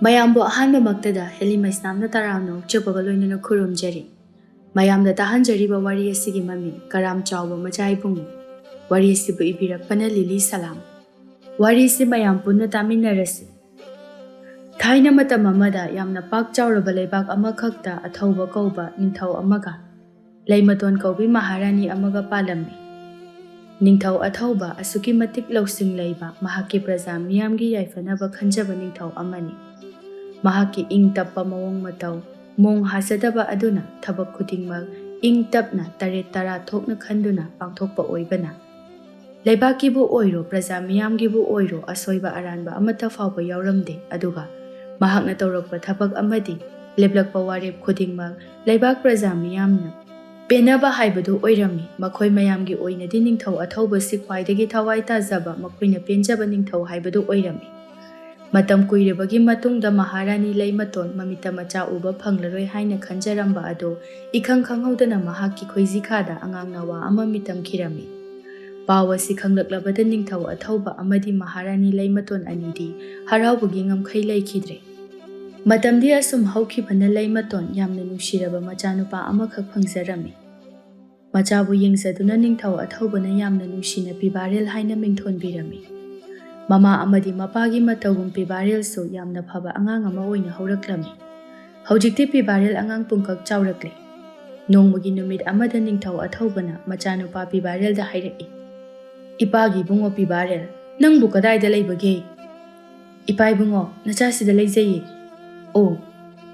ꯃꯌꯥꯝꯕꯨ ꯑꯍꯥꯟꯕꯃꯛꯇꯗ ꯍꯦꯂꯤꯃꯩꯁꯅꯥꯝꯅ ꯇꯔꯥꯝꯅ ꯑꯣꯛꯆꯕꯒ ꯂꯣꯏꯅꯅ ꯈꯨꯔꯨꯝꯖꯔꯤ꯫ ꯃꯌꯥꯝꯗ ꯇꯥꯍꯟꯖꯔꯤꯕ ꯋꯥꯔꯤ ꯑꯁꯤꯒꯤ ꯃꯃꯤꯡ ꯀꯔꯥꯝ ꯆꯥꯎꯕ ꯃꯆꯥ ꯏꯕꯨꯡꯉꯣ꯫ ꯋꯥꯔꯤ ꯑꯁꯤꯕꯨ ꯏꯕꯤꯔꯛꯄꯅ ꯂꯤꯂꯤ ꯁꯂꯥꯝ꯫ ꯋꯥꯔꯤꯁꯤ ꯃꯌꯥꯝ ꯄꯨꯟꯅ ꯇꯥꯃꯤꯟꯅꯔꯁꯤ꯫ ꯊꯥꯏꯅ ꯃꯇꯝ ꯑꯃꯗ ꯌꯥꯝꯅ ꯄꯥꯛ ꯆꯥꯎꯔꯕ ꯂꯩꯕꯥꯛ ꯑꯃꯈꯛꯇ ꯑꯊꯧꯕ ꯀꯧꯕ ꯅꯤꯡꯊꯧ ꯑꯃꯒ ꯂꯩꯃꯇꯣꯟ ꯀꯧꯕꯤ ꯃꯍꯥꯔꯥꯅꯤ ꯑꯃꯒ ꯄꯥꯜꯂꯝꯃꯤ꯫ ꯅꯤꯡꯊꯧ ꯑꯊꯧꯕ ꯑꯁꯨꯛꯀꯤ ꯃꯇꯤꯛ ꯂꯧꯁꯤꯡ ꯂꯩꯕ ꯃꯍꯥꯛꯀꯤ ꯄ꯭ꯔꯖꯥ ꯃꯤꯌꯥꯝꯒꯤ ꯌꯥꯏꯐꯅꯕ ꯈꯟꯖꯕ ꯅꯤꯡꯊꯧ ꯑꯃꯅꯤ꯫ ꯃꯍꯥꯛꯀꯤ ꯏꯪ ꯇꯞꯄ ꯃꯑꯣꯡ ꯃꯇꯧ ꯃꯣꯡ ꯍꯥꯖꯗꯕ ꯑꯗꯨꯅ ꯊꯕꯛ ꯈꯨꯗꯤꯡꯃꯛ ꯏꯪ ꯇꯞꯅ ꯇꯔꯦꯠ ꯇꯔꯥ ꯊꯣꯛꯅ ꯈꯟꯗꯨꯅ ꯄꯥꯡꯊꯣꯛꯄ ꯑꯣꯏꯕꯅ ꯂꯩꯕꯥꯛꯀꯤꯕꯨ ꯑꯣꯏꯔꯣ ꯄ꯭ꯔꯖꯥ ꯃꯤꯌꯥꯝꯒꯤꯕꯨ ꯑꯣꯏꯔꯣ ꯑꯁꯣꯏꯕ ꯑꯔꯥꯟꯕ ꯑꯃꯠꯇ ꯐꯥꯎꯕ ꯌꯥꯎꯔꯝꯗꯦ꯫ ꯑꯗꯨꯒ ꯃꯍꯥꯛꯅ ꯇꯧꯔꯛꯄ ꯊꯕꯛ ꯑꯃꯗꯤ ꯂꯦꯞꯂꯛꯄ ꯋꯥꯔꯦꯞ ꯈꯨꯗꯤꯡꯃꯛ ꯂꯩꯕꯥꯛ ꯄ꯭ꯔꯖꯥ ꯃꯤꯌꯥꯝꯅ ꯄꯦꯟꯅꯕ ꯍꯥꯏꯕꯗꯨ ꯑꯣꯏꯔꯝꯃꯤ꯫ ꯃꯈꯣꯏ ꯃꯌꯥꯝꯒꯤ ꯑꯣꯏꯅꯗꯤ ꯅꯤꯡꯊꯧ ꯑꯊꯧꯕꯁꯤ ꯈ꯭ꯋꯥꯏꯗꯒꯤ ꯊꯋꯥꯏ ꯇꯥꯖꯕ ꯃꯈꯣꯏꯅ ꯄꯦꯟꯖꯕ ꯅꯤꯡꯊꯧ ꯍꯥꯏꯕꯗꯨ ꯑꯣꯏꯔꯝꯃꯤ꯫ ꯃꯇꯝ ꯀꯨꯏꯔꯕꯒꯤ ꯃꯇꯨꯡꯗ ꯃꯍꯥꯔꯥꯅꯤ ꯂꯩꯃꯇꯣꯟ ꯃꯃꯤꯠꯇ ꯃꯆꯥ ꯎꯕ ꯐꯪꯂꯔꯣꯏ ꯍꯥꯏꯅ ꯈꯟꯖꯔꯝꯕ ꯑꯗꯨ ꯏꯈꯪ ꯈꯪꯍꯧꯗꯅ ꯃꯍꯥꯛꯀꯤ ꯈꯣꯏꯖꯤꯈꯥꯗ ꯑꯉꯥꯡ ꯅꯋꯥ ꯑꯃ ꯃꯤꯇꯝꯈꯤꯔꯝꯃꯤ꯫ ꯄꯥꯎ ꯑꯁꯤ ꯈꯪꯂꯛꯂꯕꯗ ꯅꯤꯡꯊꯧ ꯑꯊꯧꯕ ꯑꯃꯗꯤ ꯃꯍꯥꯔꯥꯅꯤ ꯂꯩꯃꯇꯣꯟ ꯑꯅꯤꯗꯤ ꯍꯔꯥꯎꯕꯒꯤ ꯉꯝꯈꯩ ꯂꯩꯈꯤꯗ꯭ꯔꯦ꯫ ꯃꯇꯝꯗꯤ ꯑꯁꯨꯝ ꯍꯧꯈꯤꯕꯅ ꯂꯩꯃꯇꯣꯟ ꯌꯥꯝꯅ ꯅꯨꯡꯁꯤꯔꯕ ꯃꯆꯥꯅꯨꯄꯥ ꯑꯃꯈꯛ ꯐꯪꯖꯔꯝꯃꯤ꯫ ꯃꯆꯥꯕꯨ ꯌꯦꯡꯖꯗꯨꯅ ꯅꯤꯡꯊꯧ ꯑꯊꯧꯕꯅ ꯌꯥꯝꯅ ꯅꯨꯡꯁꯤꯅ ꯄꯤꯕꯥꯔꯦꯜ ꯍꯥꯏꯅ ꯃꯤꯡꯊꯣꯟꯕꯤꯔꯝꯃꯤ꯫ ꯃꯃꯥ ꯑꯃꯗꯤ ꯃꯄꯥꯒꯤ ꯃꯇꯧꯒꯨꯝ ꯄꯤꯕꯥꯔꯦꯜꯁꯨ ꯌꯥꯝꯅ ꯐꯕ ꯑꯉꯥꯡ ꯑꯃ ꯑꯣꯏꯅ ꯍꯧꯔꯛꯂꯝꯃꯤ꯫ ꯍꯧꯖꯤꯛꯇꯤ ꯄꯤꯕꯥꯔꯦꯜ ꯑꯉꯥꯡ ꯄꯨꯡꯀꯛ ꯆꯥꯎꯔꯛꯂꯦ꯫ ꯅꯣꯡꯃꯒꯤ ꯅꯨꯃꯤꯠ ꯑꯃꯗ ꯅꯤꯡꯊꯧ ꯑꯊꯧꯕꯅ ꯃꯆꯥꯅꯨꯄꯥ ꯄꯤꯕꯥꯔꯦꯜꯗ ꯍꯥꯏꯔꯛꯏ, "ꯏꯄꯥꯒꯤ ꯏꯕꯨꯡꯉꯣ ꯄꯤꯕꯥꯔꯦꯜ, ꯅꯪꯕꯨ ꯀꯗꯥꯏꯗ ꯂꯩꯕꯒꯦ?" "ꯏꯄꯥ ꯏꯕꯨꯡꯉꯣ, ꯅꯆꯥꯁꯤꯗ ꯂꯩꯖꯩꯌꯦ." "ꯑꯣ,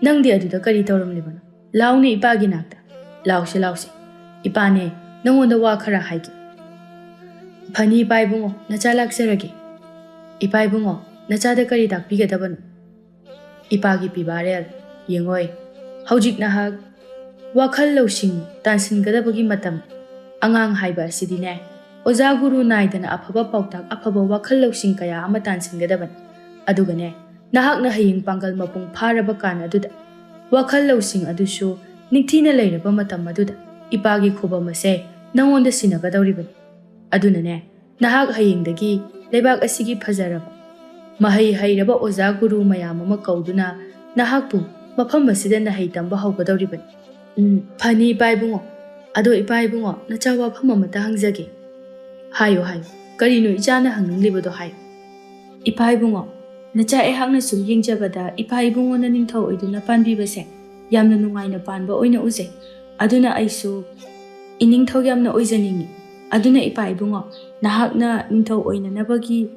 ꯅꯪꯗꯤ ꯑꯗꯨꯗ ꯀꯔꯤ ꯇꯧꯔꯝꯂꯤꯕꯅꯣ? ꯂꯥꯎꯅꯦ ꯏꯄꯥꯒꯤ ꯅꯥꯛꯇ." "ꯂꯥꯎꯁꯦ ꯂꯥꯎꯁꯦ, ꯏꯄꯥꯅꯦ ꯅꯪꯉꯣꯟꯗ ꯋꯥ ꯈꯔ ꯍꯥꯏꯒꯦ." "ꯐꯅꯤ ꯏꯄꯥ ꯏꯕꯨꯡꯉꯣ, ꯅꯆꯥ ꯂꯥꯛꯆꯔꯒꯦ." "ꯏꯄꯥ ꯏꯕꯨꯡꯉꯣ, ꯅꯆꯥꯗ ꯀꯔꯤ ꯇꯥꯛꯄꯤꯒꯗꯕꯅꯣ?" "ꯏꯄꯥꯒꯤ ꯄꯤꯕꯥꯔꯦꯜ, ꯌꯦꯡꯉꯣꯏ, ꯍꯧꯖꯤꯛ ꯅꯍꯥꯛ ꯋꯥꯈꯜ ꯂꯧꯁꯤꯡ ꯇꯥꯟꯁꯤꯟꯒꯗꯕꯒꯤ ꯃꯇꯝ꯫ ꯑꯉꯥꯡ ꯍꯥꯏꯕ ꯑꯁꯤꯗꯤꯅꯦ, ꯑꯣꯖꯥ ꯒꯨꯔꯨ ꯅꯥꯏꯗꯅ ꯑꯐꯕ ꯄꯥꯎꯇꯥꯛ ꯑꯐꯕ ꯋꯥꯈꯜ ꯂꯧꯁꯤꯡ ꯀꯌꯥ ꯑꯃ ꯇꯥꯟꯁꯤꯟꯒꯗꯕꯅꯤ꯫ ꯑꯗꯨꯒꯅꯦ, ꯅꯍꯥꯛꯅ ꯍꯌꯦꯡ ꯄꯥꯡꯒꯜ ꯃꯄꯨꯡ ꯐꯥꯔꯕ ꯀꯥꯟ ꯑꯗꯨꯗ ꯋꯥꯈꯜ ꯂꯧꯁꯤꯡ ꯑꯗꯨꯁꯨ ꯅꯤꯡꯊꯤꯅ ꯂꯩꯔꯕ ꯃꯇꯝ ꯑꯗꯨꯗ ꯏꯄꯥꯒꯤ ꯈꯨꯕꯝ ꯑꯁꯦ ꯅꯪꯉꯣꯟꯗ ꯁꯤꯟꯅꯒꯗꯧꯔꯤꯕꯅꯤ꯫ ꯑꯗꯨꯅꯅꯦ, ꯅꯍꯥꯛ ꯍꯌꯦꯡꯗꯒꯤ ꯂꯩꯕꯥꯛ ꯑꯁꯤꯒꯤ ꯐꯖꯔꯕ ꯃꯍꯩ ꯍꯩꯔꯕ ꯑꯣꯖꯥ ꯒꯨꯔु ꯃꯌꯥꯝ ꯑꯃ ꯀꯧꯗꯨꯅ ꯅꯍꯥꯛꯄꯨ ꯃꯐꯝ ꯑꯁꯤꯗ ꯅꯍꯩ ꯇꯝꯕ ꯍꯧꯒꯗꯧꯔꯤꯕꯅꯤ." "ꯐꯅꯤ ꯏꯄꯥ ꯏꯕꯨꯡꯉꯣ, ꯑꯗꯣ ꯏꯄꯥ ꯏꯕꯨꯡꯉꯣ, ꯅꯆꯥ ꯋꯥꯐꯝ ꯑꯃꯇ ꯍꯪꯖꯒꯦ." "ꯍꯥꯏꯌꯨ ꯍꯥꯏꯌꯨ, ꯀꯔꯤꯅꯣ ꯏꯆꯥꯅ ꯍꯪꯅꯤꯡꯂꯤꯕꯗꯣ ꯍꯥꯏꯌꯨ." "ꯏꯄꯥ ꯏꯕꯨꯡꯉꯣ, ꯅꯆꯥ ꯑꯩꯍꯥꯛꯅ ꯁꯨꯝ ꯌꯦꯡꯖꯕꯗ ꯏꯄꯥ ꯏꯕꯨꯡꯉꯣꯅ ꯅꯤꯡꯊꯧ ꯑꯣꯏꯗꯨꯅ ꯄꯥꯟꯕꯤꯕꯁꯦ ꯌꯥꯝꯅ ꯅꯨꯡꯉꯥꯏꯅ ꯄꯥꯟꯕ ꯑꯣꯏꯅ ꯎꯖꯩ꯫ ꯑꯗꯨꯅ ꯑꯩꯁꯨ ꯏꯅꯤꯡꯊꯧ ꯌꯥꯝꯅ ꯑꯣꯏꯖꯅꯤꯡꯉꯤ꯫ ꯑꯗꯨꯅ ꯏꯄꯥ ꯏꯕꯨꯡꯉꯣ, ꯅꯍꯥꯛꯅ ꯅꯤꯡꯊꯧ ꯑꯣꯏꯅꯅꯕꯒꯤ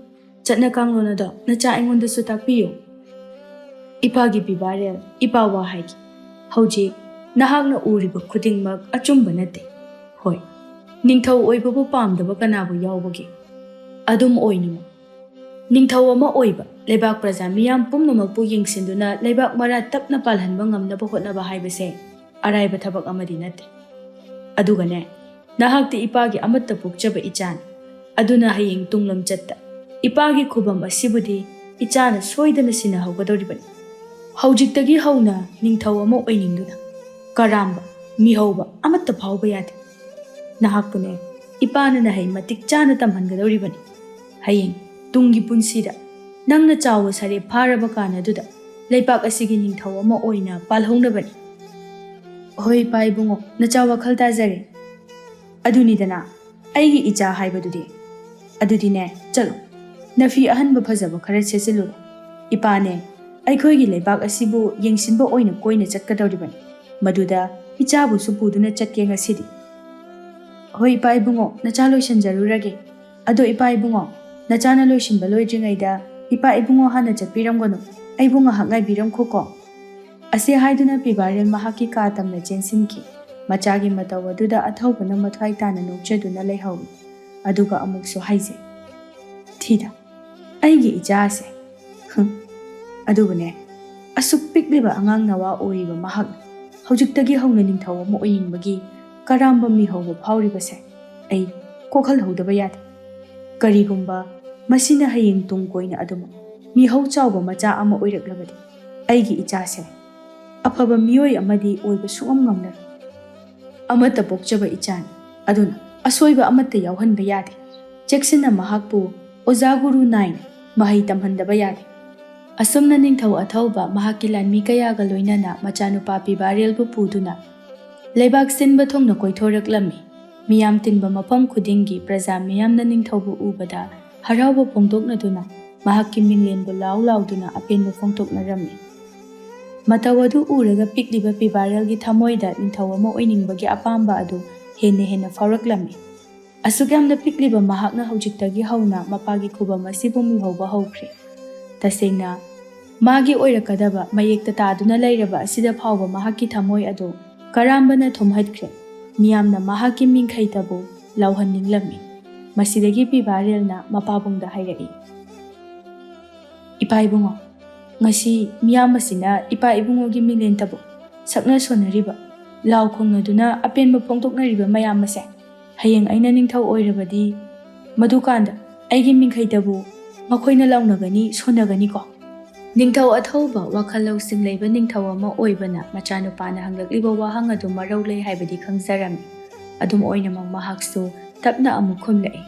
ꯆꯠꯅ ꯀꯥꯡꯂꯣꯟ ꯑꯗꯣ ꯅꯆꯥ ꯑꯩꯉꯣꯟꯗꯁꯨ ꯇꯥꯛꯄꯤꯌꯨ." "ꯏꯄꯥꯒꯤ ꯄꯤꯕꯥꯔꯦꯜ, ꯏꯄꯥ ꯋꯥ ꯍꯥꯏꯒꯦ꯫ ꯍꯧꯖꯤꯛ ꯅꯍꯥꯛꯅ ꯎꯔꯤꯕ ꯈꯨꯗꯤꯡꯃꯛ ꯑꯆꯨꯝꯕ ꯅꯠꯇꯦ꯫ ꯍꯣꯏ, ꯅꯤꯡꯊꯧ ꯑꯣꯏꯕꯕꯨ ꯄꯥꯝꯗꯕ ꯀꯅꯥꯕꯨ ꯌꯥꯎꯕꯒꯦ? ꯑꯗꯨꯝ ꯑꯣꯏꯅꯤꯡꯉꯨ꯫ ꯅꯤꯡꯊꯧ ꯑꯃ ꯑꯣꯏꯕ, ꯂꯩꯕꯥꯛ ꯄ꯭ꯔꯖꯥ ꯃꯤꯌꯥꯝ ꯄꯨꯝꯅꯃꯛꯄꯨ ꯌꯦꯡꯁꯤꯟꯗꯨꯅ ꯂꯩꯕꯥꯛ ꯃꯔꯥ ꯇꯞꯅ ꯄꯥꯜꯍꯟꯕ ꯉꯝꯅꯕ ꯍꯣꯠꯅꯕ ꯍꯥꯏꯕꯁꯦ ꯑꯔꯥꯏꯕ ꯊꯕꯛ ꯑꯃꯗꯤ ꯅꯠꯇꯦ꯫ ꯑꯗꯨꯒꯅꯦ, ꯅꯍꯥꯛꯇꯤ ꯏꯄꯥꯒꯤ ꯑꯃꯠꯇ ꯄꯣꯛꯆꯕ ꯏꯆꯥꯅꯤ꯫ ꯑꯗꯨꯅ ꯍꯌꯦꯡ ꯇꯨꯡꯂꯝꯆꯠꯇ ꯏꯄꯥꯒꯤ ꯈꯨꯕꯝ ꯑꯁꯤꯕꯨꯗꯤ ꯏꯆꯥꯅ ꯁꯣꯏꯗꯅ ꯁꯤꯟꯅꯍꯧꯒꯗꯧꯔꯤꯕꯅꯤ꯫ ꯍꯧꯖꯤꯛꯇꯒꯤ ꯍꯧꯅ ꯅꯤꯡꯊꯧ ꯑꯃ ꯑꯣꯏꯅꯤꯡꯗꯨꯅ ꯀꯔꯥꯝꯕ, ꯃꯤꯍꯧꯕ ꯑꯃꯠꯇ ꯐꯥꯎꯕ ꯌꯥꯗꯦ꯫ ꯅꯍꯥꯛꯄꯨꯅꯦ, ꯏꯄꯥꯅ ꯅꯍꯩ ꯃꯇꯤꯛ ꯆꯥꯅ ꯇꯝꯍꯟꯒꯗꯧꯔꯤꯕꯅꯤ꯫ ꯍꯌꯦꯡ ꯇꯨꯡꯒꯤ ꯄꯨꯟꯁꯤꯗ ꯅꯪꯅ ꯆꯥꯎꯕ ꯁꯔꯦꯞ ꯐꯥꯔꯕ ꯀꯥꯟ ꯑꯗꯨꯗ ꯂꯩꯕꯥꯛ ꯑꯁꯤꯒꯤ ꯅꯤꯡꯊꯧ ꯑꯃ ꯑꯣꯏꯅ ꯄꯥꯜꯍꯧꯅꯕꯅꯤ." "ꯍꯣꯏ ꯏꯄꯥ ꯏꯕꯨꯡꯉꯣ, ꯅꯆꯥ ꯋꯥꯈꯜ ꯇꯥꯖꯔꯦ꯫ ꯑꯗꯨꯅꯤꯗꯅ ꯑꯩꯒꯤ ꯏꯆꯥ ꯍꯥꯏꯕꯗꯨꯗꯤ꯫ ꯑꯗꯨꯗꯤꯅꯦ, ꯆꯠꯂꯣ, ꯅꯐꯤ ꯑꯍꯟꯕ ꯐꯖꯕ ꯈꯔ ꯁꯦꯠꯆꯤꯜꯂꯨꯔꯣ꯫ ꯏꯄꯥꯅꯦ, ꯑꯩꯈꯣꯏꯒꯤ ꯂꯩꯕꯥꯛ ꯑꯁꯤꯕꯨ ꯌꯦꯡꯁꯤꯟꯕ ꯑꯣꯏꯅ ꯀꯣꯏꯅ ꯆꯠꯀꯗꯧꯔꯤꯕꯅꯤ꯫ ꯃꯗꯨꯗ ꯏꯆꯥꯕꯨꯁꯨ ꯄꯨꯗꯨꯅ ꯆꯠꯀꯦ ꯉꯁꯤꯗꯤ." "ꯍꯣꯏ ꯏꯄꯥ ꯏꯕꯨꯡꯉೋ, ꯅꯆꯥ ꯂꯣꯏꯁꯤꯟꯖꯔꯨꯔꯒꯦ꯫ ꯑꯗꯣ ꯏꯄꯥ ꯏꯕꯨꯡꯉꯣ, ꯅꯆꯥꯅ ꯂꯣꯏꯁꯤꯟꯕ ꯂꯣꯏꯗ꯭ꯔꯤꯉꯩꯗ ꯏꯄꯥ ꯏꯕꯨꯡꯉꯣ ꯍꯥꯟꯅ ꯆꯠꯄꯤꯔꯝꯒꯅꯨ, ꯑꯩꯕꯨ ꯉꯥꯏꯍꯥꯛ ꯉꯥꯏꯕꯤꯔꯝꯈꯣꯀꯣ." ꯑꯁꯤ ꯍꯥꯏꯗꯨꯅ ꯄꯤꯕꯥꯔꯦꯜ ꯃꯍꯥꯛꯀꯤ ꯀꯥ ꯇꯝꯅ ꯆꯦꯟꯁꯤꯟꯈꯤ꯫ ꯃꯆꯥꯒꯤ ꯃꯇꯧ ꯑꯗꯨꯗ ꯑꯊꯧꯕꯅ ꯃꯊ꯭ꯋꯥꯏ ꯇꯥꯅ ꯅꯣꯛꯆꯗꯨꯅ ꯂꯩꯍꯧꯏ꯫ ꯑꯗꯨꯒ ꯑꯃꯨꯛꯁꯨ ꯍꯥꯏꯖꯩ, "ꯊꯤꯗ, ꯑꯩꯒꯤ ꯏꯆꯥꯁꯦ, ꯑꯗꯨꯕꯨꯅꯦ, ꯑꯁꯨꯛ ꯄꯤꯛꯂꯤꯕ ꯑꯉꯥꯡ ꯅꯋꯥ ꯑꯣꯏꯔꯤꯕ ꯃꯍꯥꯛꯅ ꯍꯧꯖꯤꯛꯇꯒꯤ ꯍꯧꯅ ꯅꯤꯡꯊꯧ ꯑꯃ ꯑꯣꯏꯅꯤꯡꯕꯒꯤ ꯀꯔꯥꯝꯕ ꯃꯤꯍꯧꯕ ꯐꯥꯎꯔꯤꯕꯁꯦ ꯑꯩ ꯀꯣꯛꯍꯜꯍꯧꯗꯕ ꯌꯥꯗꯦ꯫ ꯀꯔꯤꯒꯨꯝꯕ ꯃꯁꯤꯅ ꯍꯌꯦꯡ ꯇꯨꯡ ꯀꯣꯏꯅ ꯑꯗꯨꯃꯛ ꯃꯤꯍꯧ ꯆꯥꯎꯕ ꯃꯆꯥ ꯑꯃ ꯑꯣꯏꯔꯛꯂꯕꯗꯤ ꯑꯩꯒꯤ ꯏꯆꯥꯁꯦ ꯑꯐꯕ ꯃꯤꯑꯣꯏ ꯑꯃꯗꯤ ꯑꯣꯏꯕ ꯁꯨꯡꯉꯝ ꯉꯝꯂꯔꯣꯏ꯫ ꯑꯃꯠꯇ ꯄꯣꯛꯆꯕ ꯏꯆꯥꯅꯤ, ꯑꯗꯨꯅ ꯑꯁꯣꯏꯕ ꯑꯃꯠꯇ ꯌꯥꯎꯍꯟꯕ ꯌꯥꯗꯦ꯫ ꯆꯦꯛꯁꯤꯟꯅ ꯃꯍꯥꯛꯄꯨ ꯑꯣꯖꯥ ꯒꯨꯔꯨ ꯅꯥꯏꯅ ꯃꯍꯩ ꯇꯝꯍꯟꯗꯕ ꯌꯥꯗꯦ꯫ ꯑꯁꯨꯝꯅ ꯅꯤꯡꯊꯧ ꯑꯊꯧꯕ ꯃꯍꯥꯛꯀꯤ ꯂꯥꯟꯃꯤ ꯀꯌꯥꯒ ꯂꯣꯏꯅꯅ ꯃꯆꯥꯅꯨꯄꯥ ꯄꯤꯕꯥꯔꯦꯜꯕꯨ ꯄꯨꯗꯨꯅ ꯂꯩꯕꯥꯛ ꯁꯤꯟꯕ ꯊꯨꯡꯅ ꯀꯣꯏꯊꯣꯔꯛꯂꯝꯃꯤ꯫ ꯃꯤꯌꯥꯝ ꯇꯤꯟꯕ ꯃꯐꯝ ꯈꯨꯗꯤꯡꯒꯤ प्रजा ꯃꯤꯌꯥꯝꯅ ꯅꯤꯡꯊꯧꯕꯨ ꯎꯕꯗ ꯍꯔꯥꯎꯕ ꯐꯣꯡꯗꯣꯛꯅꯗꯨꯅ ꯃꯍꯥꯛꯀꯤ ꯃꯤꯡꯂꯦꯟꯕꯨ ꯂꯥꯎ ꯂꯥꯎꯗꯨꯅ ꯑꯄꯦꯟꯕ ꯐꯣꯡꯗꯣꯛꯅꯔꯝꯃꯤ꯫ ꯃꯇꯧ ꯑꯗꯨ ꯎꯔꯒ ꯄꯤꯛꯂꯤꯕ ꯄꯤꯕꯥꯔꯦꯜꯒꯤ ꯊꯃꯣꯏꯗ ꯅꯤꯡꯊꯧ ꯑꯃ ꯑꯣꯏꯅꯤꯡꯕꯒꯤ ꯑꯄꯥꯝꯕ ꯑꯗꯨ ꯍꯦꯟꯅ ꯐꯥꯎꯔꯛꯂꯝꯃꯤ꯫ ꯑꯁꯨꯛ ꯌꯥꯝꯅ ꯄꯤꯛꯂꯤꯕ ꯃꯍꯥꯛꯅ ꯍꯧꯖꯤꯛꯇꯒꯤ ꯍꯧꯅ ꯃꯄꯥꯒꯤ ꯈꯨꯕꯝ ꯑꯁꯤꯕꯨ ꯃꯤꯍꯧꯕ ꯍꯧꯈ꯭ꯔꯦ꯫ ꯇꯁꯦꯡꯅ ꯃꯥꯒꯤ ꯑꯣꯏꯔꯛꯀꯗꯕ ꯃꯌꯦꯛꯇ ꯇꯥꯗꯨꯅ ꯂꯩꯔꯕ ꯑꯁꯤꯗ ꯐꯥꯎꯕ ꯃꯍꯥꯛꯀꯤ ꯊꯃꯣꯏ ꯑꯗꯨ ꯀꯔꯥꯝꯕꯅ ꯊꯨꯝꯍꯠꯈ꯭ꯔꯦ꯫ ꯃꯤꯌꯥꯝꯅ ꯃꯍꯥꯛꯀꯤ ꯃꯤꯡꯈꯩꯇꯕꯨ ꯂꯥꯎꯍꯟꯅꯤꯡꯂꯝꯃꯤ꯫ ꯃꯁꯤꯗꯒꯤ ꯄꯤꯕꯥꯔꯦꯜꯅ ꯃꯄꯥꯕꯨꯡꯗ ꯍꯥꯏꯔꯛꯏ, "ꯏꯄꯥ ꯏꯕꯨꯡꯉꯣ, ꯉꯁꯤ ꯃꯤꯌꯥꯝ ꯑꯁꯤꯅ ꯏꯄꯥ ꯏꯕꯨꯡꯉꯣꯒꯤ ꯃꯤꯡꯂꯦꯟꯇꯕꯨ ꯁꯛꯅ ꯁꯣꯟꯅꯔꯤꯕ, ꯂꯥꯎ ꯈꯣꯡꯅꯗꯨꯅ ꯑꯄꯦꯟꯕ ꯐꯣꯡꯗꯣꯛꯅꯔꯤꯕ ꯃꯌꯥꯝ ꯑꯁꯦ ꯍꯌꯦꯡ ꯑꯩꯅ ꯅꯤꯡꯊꯧ ꯑꯣꯏꯔꯕꯗꯤ ꯃꯗꯨꯀꯥꯟꯗ ꯑꯩꯒꯤ ꯃꯤꯡꯈꯩꯇꯕꯨ ꯃꯈꯣꯏꯅ ꯂꯥꯎꯅꯒꯅꯤ, ꯁꯣꯟꯅꯒꯅꯤꯀꯣ?" ꯅꯤꯡꯊꯧ ꯑꯊꯧꯕ ꯋꯥꯈꯜ ꯂꯧꯁꯤꯡ ꯂꯩꯕ ꯅꯤꯡꯊꯧ ꯑꯃ ꯑꯣꯏꯕꯅ ꯃꯆꯥꯅꯨꯄꯥꯅ ꯍꯪꯂꯛꯂꯤꯕ ꯋꯥꯍꯪ ꯑꯗꯨ ꯃꯔꯧ ꯂꯩ ꯍꯥꯏꯕꯗꯤ ꯈꯪꯖꯔꯝꯃꯤ꯫ ꯑꯗꯨꯝ ꯑꯣꯏꯅꯃꯛ ꯃꯍꯥꯛꯁꯨ ꯇꯞꯅ ꯑꯃꯨꯛ ꯈꯨꯝꯂꯛꯏ,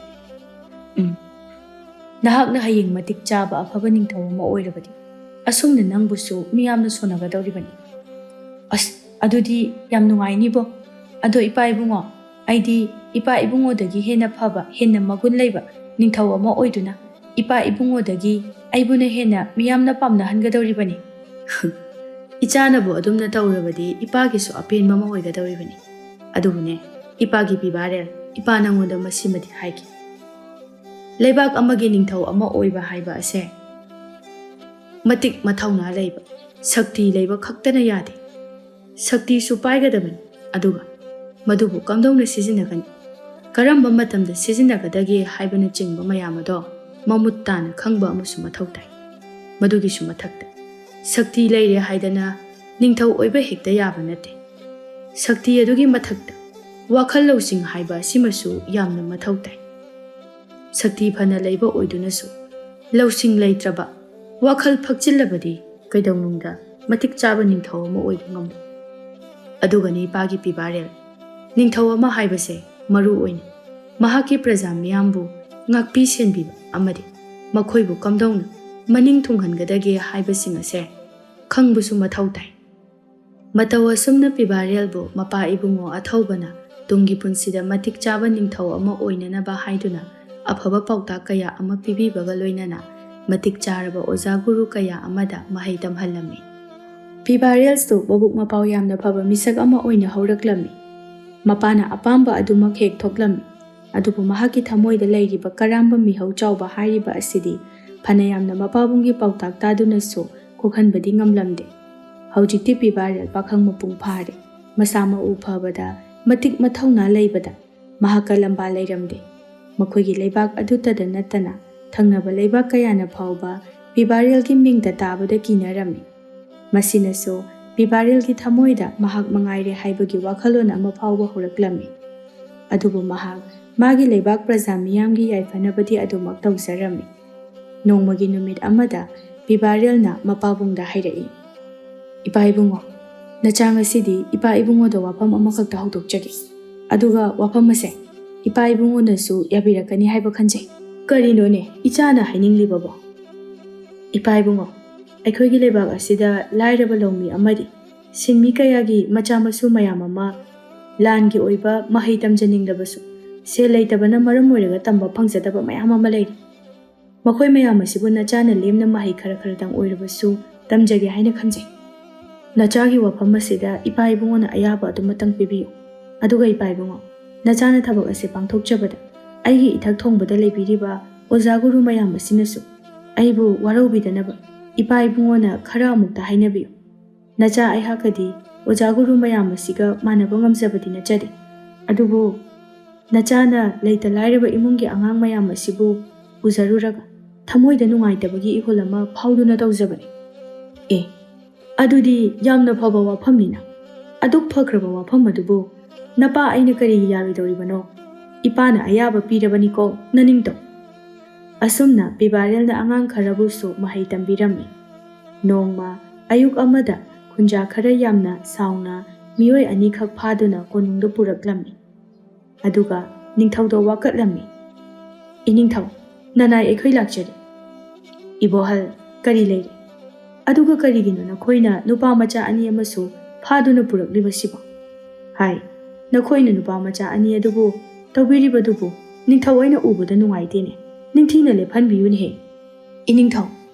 "ꯅꯍꯥꯛꯅ ꯍꯌꯦꯡ ꯃꯇꯤꯛ ꯆꯥꯕ ꯑꯐꯕ ꯅꯤꯡꯊꯧ ꯑꯃ ꯑꯣꯏꯔꯕꯗꯤ ꯑꯁꯨꯝꯅ ꯅꯪꯕꯨꯁꯨ ꯃꯤꯌꯥꯝꯅ ꯁꯣꯟꯅꯒꯗꯧꯔꯤꯕꯅꯤ꯫ ꯑꯁ, ꯑꯗꯨꯗꯤ ꯌꯥꯝ ꯅꯨꯡꯉꯥꯏꯅꯤꯕꯣ꯫ ꯑꯗꯣ ꯏꯄꯥ ꯏꯕꯨꯡꯉꯣ, ꯑꯩꯗꯤ ꯏꯄꯥ ꯏꯕꯨꯡꯉꯣꯗꯒꯤ ꯍꯦꯟꯅ ꯐꯕ, ꯍꯦꯟꯅ ꯃꯒꯨꯟ ꯂꯩꯕ ꯅꯤꯡꯊꯧ ꯑꯃ ꯑꯣꯏꯗꯨꯅ ꯏꯄꯥ ꯏꯕꯨꯡꯉꯣꯗꯒꯤ ꯑꯩꯕꯨꯅ ꯍꯦꯟꯅ ꯃꯤꯌꯥꯝꯅ ꯄꯥꯝꯅꯍꯟꯒꯗꯧꯔꯤꯕꯅꯤ꯫ ꯏꯆꯥꯅꯕꯨ ꯑꯗꯨꯝꯅ ꯇꯧꯔꯕꯗꯤ ꯏꯄꯥꯒꯤꯁꯨ ꯑꯄꯦꯟꯕ ꯑꯃ ꯑꯣꯏꯒꯗꯧꯔꯤꯕꯅꯤ꯫ ꯑꯗꯨꯕꯨꯅꯦ, ꯏꯄꯥꯒꯤ ꯄꯤꯕꯥꯔꯦꯜ, ꯏꯄꯥ ꯅꯪꯉꯣꯟꯗ ꯃꯁꯤꯃꯗꯤ ꯍꯥꯏꯒꯦ꯫ ꯂꯩꯕꯥꯛ ꯑꯃꯒꯤ ꯅꯤꯡꯊꯧ ꯑꯃ ꯑꯣꯏꯕ ꯍꯥꯏꯕ ꯑꯁꯦ ꯃꯇꯤꯛ ꯃꯊꯧꯅꯥ ꯂꯩꯕ, ꯁꯛꯇꯤ ꯂꯩꯕ ꯈꯛꯇꯅ ꯌꯥꯗꯦ꯫ ꯁꯛꯇꯤꯁꯨ ꯄꯥꯏꯒꯗꯕꯅꯤ, ꯑꯗꯨꯒ ꯃꯗꯨꯕꯨ ꯀꯝꯗꯧꯅ ꯁꯤꯖꯤꯟꯅꯒꯅꯤ, ꯀꯔꯝꯕ ꯃꯇꯝꯗ ꯁꯤꯖꯤꯟꯅꯒꯗꯒꯦ ꯍꯥꯏꯕꯅꯆꯤꯡꯕ ꯃꯌꯥꯝ ꯑꯗꯣ ꯃꯃꯨꯠ ꯇꯥꯅ ꯈꯪꯕ ꯑꯃꯁꯨ ꯃꯊꯧ ꯇꯥꯏ꯫ ꯃꯗꯨꯒꯤꯁꯨ ꯃꯊꯛꯇ ꯁꯛꯇꯤ ꯂꯩꯔꯦ ꯍꯥꯏꯗꯅ ꯅꯤꯡꯊꯧ ꯑꯣꯏꯕ ꯍꯦꯛꯇ ꯌꯥꯕ ꯅꯠꯇꯦ꯫ ꯁꯛꯇꯤ ꯑꯗꯨꯒꯤ ꯃꯊꯛꯇ ꯋꯥꯈꯜ ꯂꯧꯁꯤꯡ ꯍꯥꯏꯕ ꯑꯁꯤꯃꯁꯨ ꯌꯥꯝꯅ ꯃꯊꯧ ꯇꯥꯏ꯫ ꯁꯛꯇꯤ ꯐꯅ ꯂꯩꯕ ꯑꯣꯏꯗꯨꯅꯁꯨ ꯂꯧꯁꯤꯡ ꯂꯩꯇ꯭ꯔꯕ, ꯋꯥꯈꯜ ꯐꯛꯆꯤꯜꯂꯕꯗꯤ ꯀꯩꯗꯧꯅꯨꯡꯗ ꯃꯇꯤꯛ ꯆꯥꯕ ꯅꯤꯡꯊꯧ ꯑꯃ ꯑꯣꯏꯕ ꯉꯝꯂꯣꯏ꯫ ꯑꯗꯨꯒꯅꯤ ꯏꯄꯥꯒꯤ ꯄꯤꯕꯥꯔꯦꯜ, ꯅꯤꯡꯊꯧ ꯑꯃ ꯍꯥꯏꯕꯁꯦ ꯃꯔꯨ ꯑꯣꯏꯅ ꯃꯍꯥꯛꯀꯤ ꯄ꯭ꯔꯖꯥ ꯃꯤꯌꯥꯝꯕꯨ ꯉꯥꯛꯄꯤ ꯁꯦꯟꯕꯤꯕ ꯑꯃꯗꯤ ꯃꯈꯣꯏꯕꯨ ꯀꯝꯗꯧꯅ ꯃꯅꯤꯡ ꯊꯨꯡꯍꯟꯒꯗꯒꯦ ꯍꯥꯏꯕꯁꯤꯡ ꯑꯁꯦ ꯈꯪꯕꯁꯨ ꯃꯊꯧ ꯇꯥꯏ꯫ ꯃꯇꯧ ꯑꯁꯨꯝꯅ ꯄꯤꯕꯥꯔꯦꯜꯕꯨ ꯃꯄꯥ ꯏꯕꯨꯡꯉꯣ ꯑꯊꯧꯕꯅ ꯇꯨꯡꯒꯤ ꯄꯨꯟꯁꯤꯗ ꯃꯇꯤꯛ ꯆꯥꯕ ꯅꯤꯡꯊꯧ ꯑꯃ ꯑꯣꯏꯅꯅꯕ ꯍꯥꯏꯗꯨꯅ ꯑꯐꯕ ꯄꯥꯎꯇꯥꯛ ꯀꯌꯥ ꯑꯃ ꯄꯤꯕꯤꯕꯒ ꯂꯣꯏꯅꯅ ꯃꯇꯤꯛ ꯆꯥꯔꯕ ꯑꯣꯖꯥ ꯒꯨꯔꯨ ꯀꯌꯥ ꯑꯃꯗ ꯃꯍꯩ ꯇꯝꯍꯜꯂꯝꯃꯤ꯫ ꯄꯤꯕꯥꯔꯦꯜꯁꯨ ꯃꯕꯨꯛ ꯃꯄꯥꯎ ꯌꯥꯝꯅ ꯐꯕ ꯃꯤꯁꯛ ꯑꯃ ꯑꯣꯏꯅ ꯍꯧꯔꯛꯂꯝꯃꯤ꯫ ꯃꯄꯥꯅ ꯑꯄꯥꯝꯕ ꯑꯗꯨꯃꯛ ꯍꯦꯛ ꯊꯣꯛꯂꯝꯃꯤ꯫ ꯑꯗꯨꯕꯨ ꯃꯍꯥꯛꯀꯤ ꯊꯃꯣꯏꯗ ꯂꯩꯔꯤꯕ ꯀꯔꯥꯝꯕ ꯃꯤꯍꯧ ꯆꯥꯎꯕ ꯍꯥꯏꯔꯤꯕ ꯑꯁꯤꯗꯤ ꯐꯅ ꯌꯥꯝꯅ ꯃꯄꯥꯕꯨꯡꯒꯤ ꯄꯥꯎꯇꯥꯛ ꯇꯥꯗꯨꯅꯁꯨ ꯀꯣꯛꯍꯟꯕꯗꯤ ꯉꯝꯂꯝꯗꯦ꯫ ꯍꯧꯖꯤꯛꯇꯤ ꯄꯤꯕꯥꯔꯦꯜ ꯄꯥꯈꯪ ꯃꯄꯨꯡ ꯐꯥꯔꯦ꯫ ꯃꯁꯥ ꯃꯎ ꯐꯕꯗ, ꯃꯇꯤꯛ ꯃꯊꯧꯅꯥ ꯂꯩꯕꯗ ꯃꯍꯥꯛꯀ ꯂꯝꯕꯥ ꯂꯩꯔꯝꯗꯦ꯫ ꯃꯈꯣꯏꯒꯤ ꯂꯩꯕꯥꯛ ꯑꯗꯨꯇꯗ ꯅꯠꯇꯅ ꯊꯪꯅꯕ ꯂꯩꯕꯥꯛ ꯀꯌꯥꯅ ꯐꯥꯎꯕ ꯄꯤꯕꯥꯔꯦꯜꯒꯤ ꯃꯤꯡꯗ ꯇꯥꯕꯗ ꯀꯤꯅꯔꯝꯃꯤ꯫ ꯃꯁꯤꯅꯁꯨ ꯄꯤꯕꯥꯔꯦꯜꯒꯤ ꯊꯃꯣꯏꯗ ꯃꯍꯥꯛ ꯃꯉꯥꯏꯔꯦ ꯍꯥꯏꯕꯒꯤ ꯋꯥꯈꯜꯂꯣꯟ ꯑꯃ ꯐꯥꯎꯕ ꯍꯧꯔꯛꯂꯝꯃꯤ꯫ ꯑꯗꯨꯕꯨ ꯃꯍꯥꯛ ꯃꯥꯒꯤ ꯂꯩꯕꯥꯛ ꯄ꯭ꯔꯖꯥ ꯃꯤꯌꯥꯝꯒꯤ ꯌꯥꯏꯐꯅꯕꯗꯤ ꯑꯗꯨꯃꯛ ꯇꯧꯖꯔꯝꯃꯤ꯫ ꯅꯣꯡꯃꯒꯤ ꯅꯨꯃꯤꯠ ꯑꯃꯗ ꯄꯤꯕꯥꯔꯦꯜꯅ ꯃꯄꯥꯕꯨꯡꯗ ꯍꯥꯏꯔꯛꯏ, "ꯏꯄꯥ ꯏꯕꯨꯡꯉꯣ, ꯅꯆꯥ ꯉꯁꯤꯗꯤ ꯏꯄꯥ ꯏꯕꯨꯡꯉꯣꯗ ꯋꯥꯐꯝ ꯑꯃꯈꯛꯇ ꯍꯧꯗꯣꯛꯆꯒꯦ꯫ ꯑꯗꯨꯒ ꯋꯥꯐꯝ ꯑꯁꯦ ꯏꯄꯥ ꯏꯕꯨꯡꯉꯣꯅꯁꯨ ꯌꯥꯕꯤꯔꯛꯀꯅꯤ ꯍꯥꯏꯕ ꯈꯟꯖꯩ꯫ "ꯀꯔꯤꯅꯣꯅꯦ ꯏꯆꯥꯅ ꯍꯥꯏꯅꯤꯡꯂꯤꯕꯕꯣ?" "ꯏꯄꯥ ꯏꯕꯨꯡꯉꯣ, ꯑꯩꯈꯣꯏꯒꯤ ꯂꯩꯕꯥꯛ ꯑꯁꯤꯗ ꯂꯥꯏꯔꯕ ꯂꯧꯃꯤ ꯑꯃꯗꯤ ꯁꯤꯟꯃꯤ ꯀꯌꯥꯒꯤ ꯃꯆꯥ ꯃꯁꯨ ꯃꯌꯥꯝ ꯑꯃ ꯂꯥꯟꯒꯤ ꯑꯣꯏꯕ ꯃꯍꯩ ꯇꯝꯖꯅꯤꯡꯂꯕꯁꯨ ꯁꯦꯜ ꯂꯩꯇꯕꯅ ꯃꯔꯝ ꯑꯣꯏꯔꯒ ꯇꯝꯕ ꯐꯪꯖꯗꯕ ꯃꯌꯥꯝ ꯑꯃ ꯂꯩꯔꯤ꯫ ꯃꯈꯣꯏ ꯃꯌꯥꯝ ꯑꯁꯤꯕꯨ ꯅꯆꯥꯅ ꯂꯦꯝꯅ ꯃꯍꯩ ꯈꯔꯇꯪ ꯑꯣꯏꯔꯕꯁꯨ ꯇꯝꯖꯒꯦ ꯍꯥꯏꯅ ꯈꯟꯖꯩ꯫ ꯅꯆꯥꯒꯤ ꯋꯥꯐꯝ ꯑꯁꯤꯗ ꯏꯄꯥ ꯏꯕꯨꯡꯉꯣꯅ ꯑꯌꯥꯕ ꯑꯗꯨꯃꯇꯪ ꯄꯤꯕꯤꯌꯨ꯫ ꯑꯗꯨꯒ ꯏꯄꯥ ꯏꯕꯨꯡꯉꯣ, ꯅꯆꯥꯅ ꯊꯕꯛ ꯑꯁꯤ ꯄꯥꯡꯊꯣꯛꯆꯕꯗ ꯑꯩꯒꯤ ꯏꯊꯛ ꯊꯣꯡꯕꯗ ꯂꯩꯕꯤꯔꯤꯕ ꯑꯣꯖꯥ ꯒꯨꯔꯨ ꯃꯌꯥꯝ ꯑꯁꯤꯅꯁꯨ ꯑꯩꯕꯨ ꯋꯥꯔꯧꯕꯤꯗꯅꯕ ꯏꯄꯥ ꯏꯕꯨꯡꯉꯣꯅ ꯈꯔ ꯑꯃꯨꯛꯇ ꯍꯥꯏꯅꯕꯤꯌꯨ꯫ ꯅꯆꯥ ꯑꯩꯍꯥꯛꯀꯗꯤ ꯑꯣꯖꯥ ꯒꯨꯔु ꯃꯌꯥꯝ ꯑꯁꯤꯒ ꯃꯥꯟꯅꯕ ꯉꯝꯖꯕꯗꯤ ꯅꯠꯆꯗꯦ꯫ ꯑꯗꯨꯕꯨ ꯅꯆꯥꯅ ꯂꯩꯇ ꯂꯥꯏꯔꯕ ꯏꯃꯨꯡꯒꯤ ꯑꯉꯥꯡ ꯃꯌꯥꯝ ꯑꯁꯤꯕꯨ ꯎꯖꯔꯨꯔꯒ ꯊꯃꯣꯏꯗ ꯅꯨꯡꯉꯥꯏꯇꯕꯒꯤ ꯏꯍꯨꯜ ꯑꯃ ꯐꯥꯎꯗꯨꯅ ꯇꯧꯖꯕꯅꯤ." "ꯑꯦ, ꯑꯗꯨꯗꯤ ꯌꯥꯝꯅ ꯐꯕ ꯋꯥꯐꯝꯅꯤꯅ꯫ ꯑꯗꯨꯛ ꯐꯈ꯭ꯔꯕ ꯋꯥꯐꯝ ꯑꯗꯨꯕꯨ ꯅꯄꯥ ꯑꯩꯅ ꯀꯔꯤꯒꯤ ꯌꯥꯔꯣꯏꯗꯧꯔꯤꯕꯅꯣ? ꯏꯄꯥꯅ ꯑꯌꯥꯕ ꯄꯤꯔꯕꯅꯤꯀꯣ, ꯅꯅꯤꯡꯇꯧ." ꯑꯁꯨꯝꯅ ꯄꯤꯕꯥꯔꯦꯜꯅ ꯑꯉꯥꯡ ꯈꯔꯕꯨꯁꯨ ꯃꯍꯩ ꯇꯝꯕꯤꯔꯝꯃꯤ꯫ ꯅꯣꯡꯃ ꯑꯌꯨꯛ ꯑꯃꯗ ꯈꯨꯟꯖꯥ ꯈꯔ ꯌꯥꯝꯅ ꯁꯥꯎꯅ ꯃꯤꯑꯣꯏ ꯑꯅꯤꯈꯛ ꯐꯥꯗꯨꯅ ꯀꯣꯅꯨꯡꯗ ꯄꯨꯔꯛꯂꯝꯃꯤ꯫ ꯑꯗꯨꯒ ꯅꯤꯡꯊꯧꯗ ꯋꯥꯀꯠꯂꯝꯃꯤ, "ꯏꯅꯤꯡꯊꯧ, ꯅꯅꯥꯏ ꯑꯩꯈꯣꯏ ꯂꯥꯛꯆꯔꯤ꯫ ꯏꯕꯣꯍꯜ, ꯀꯔꯤ ꯂꯩꯔꯦ? ꯑꯗꯨꯒ ꯀꯔꯤꯒꯤꯅꯣ ꯅꯈꯣꯏꯅ ꯅꯨꯄꯥ ꯃꯆꯥ ꯑꯅꯤ ꯑꯃꯁꯨ ꯐꯥꯗꯨꯅ ꯄꯨꯔꯛꯂꯤꯕꯁꯤꯕꯣ? ꯍꯥꯏ, ꯅꯈꯣꯏꯅ ꯅꯨꯄꯥ ꯃꯆꯥ ꯑꯅꯤ ꯑꯗꯨꯕꯨ ꯇꯧꯕꯤꯔꯤꯕꯗꯨꯕꯨ ꯅꯤꯡꯊꯧ ꯑꯩꯅ ꯎꯕꯗ ꯅꯨꯡꯉꯥꯏꯇꯦꯅꯦ, ꯅꯤꯡꯊꯤꯅ ꯂꯦꯞꯍꯟꯕꯤꯌꯨꯅꯦꯍꯦ꯫ ꯏꯅꯤꯡꯊꯧ,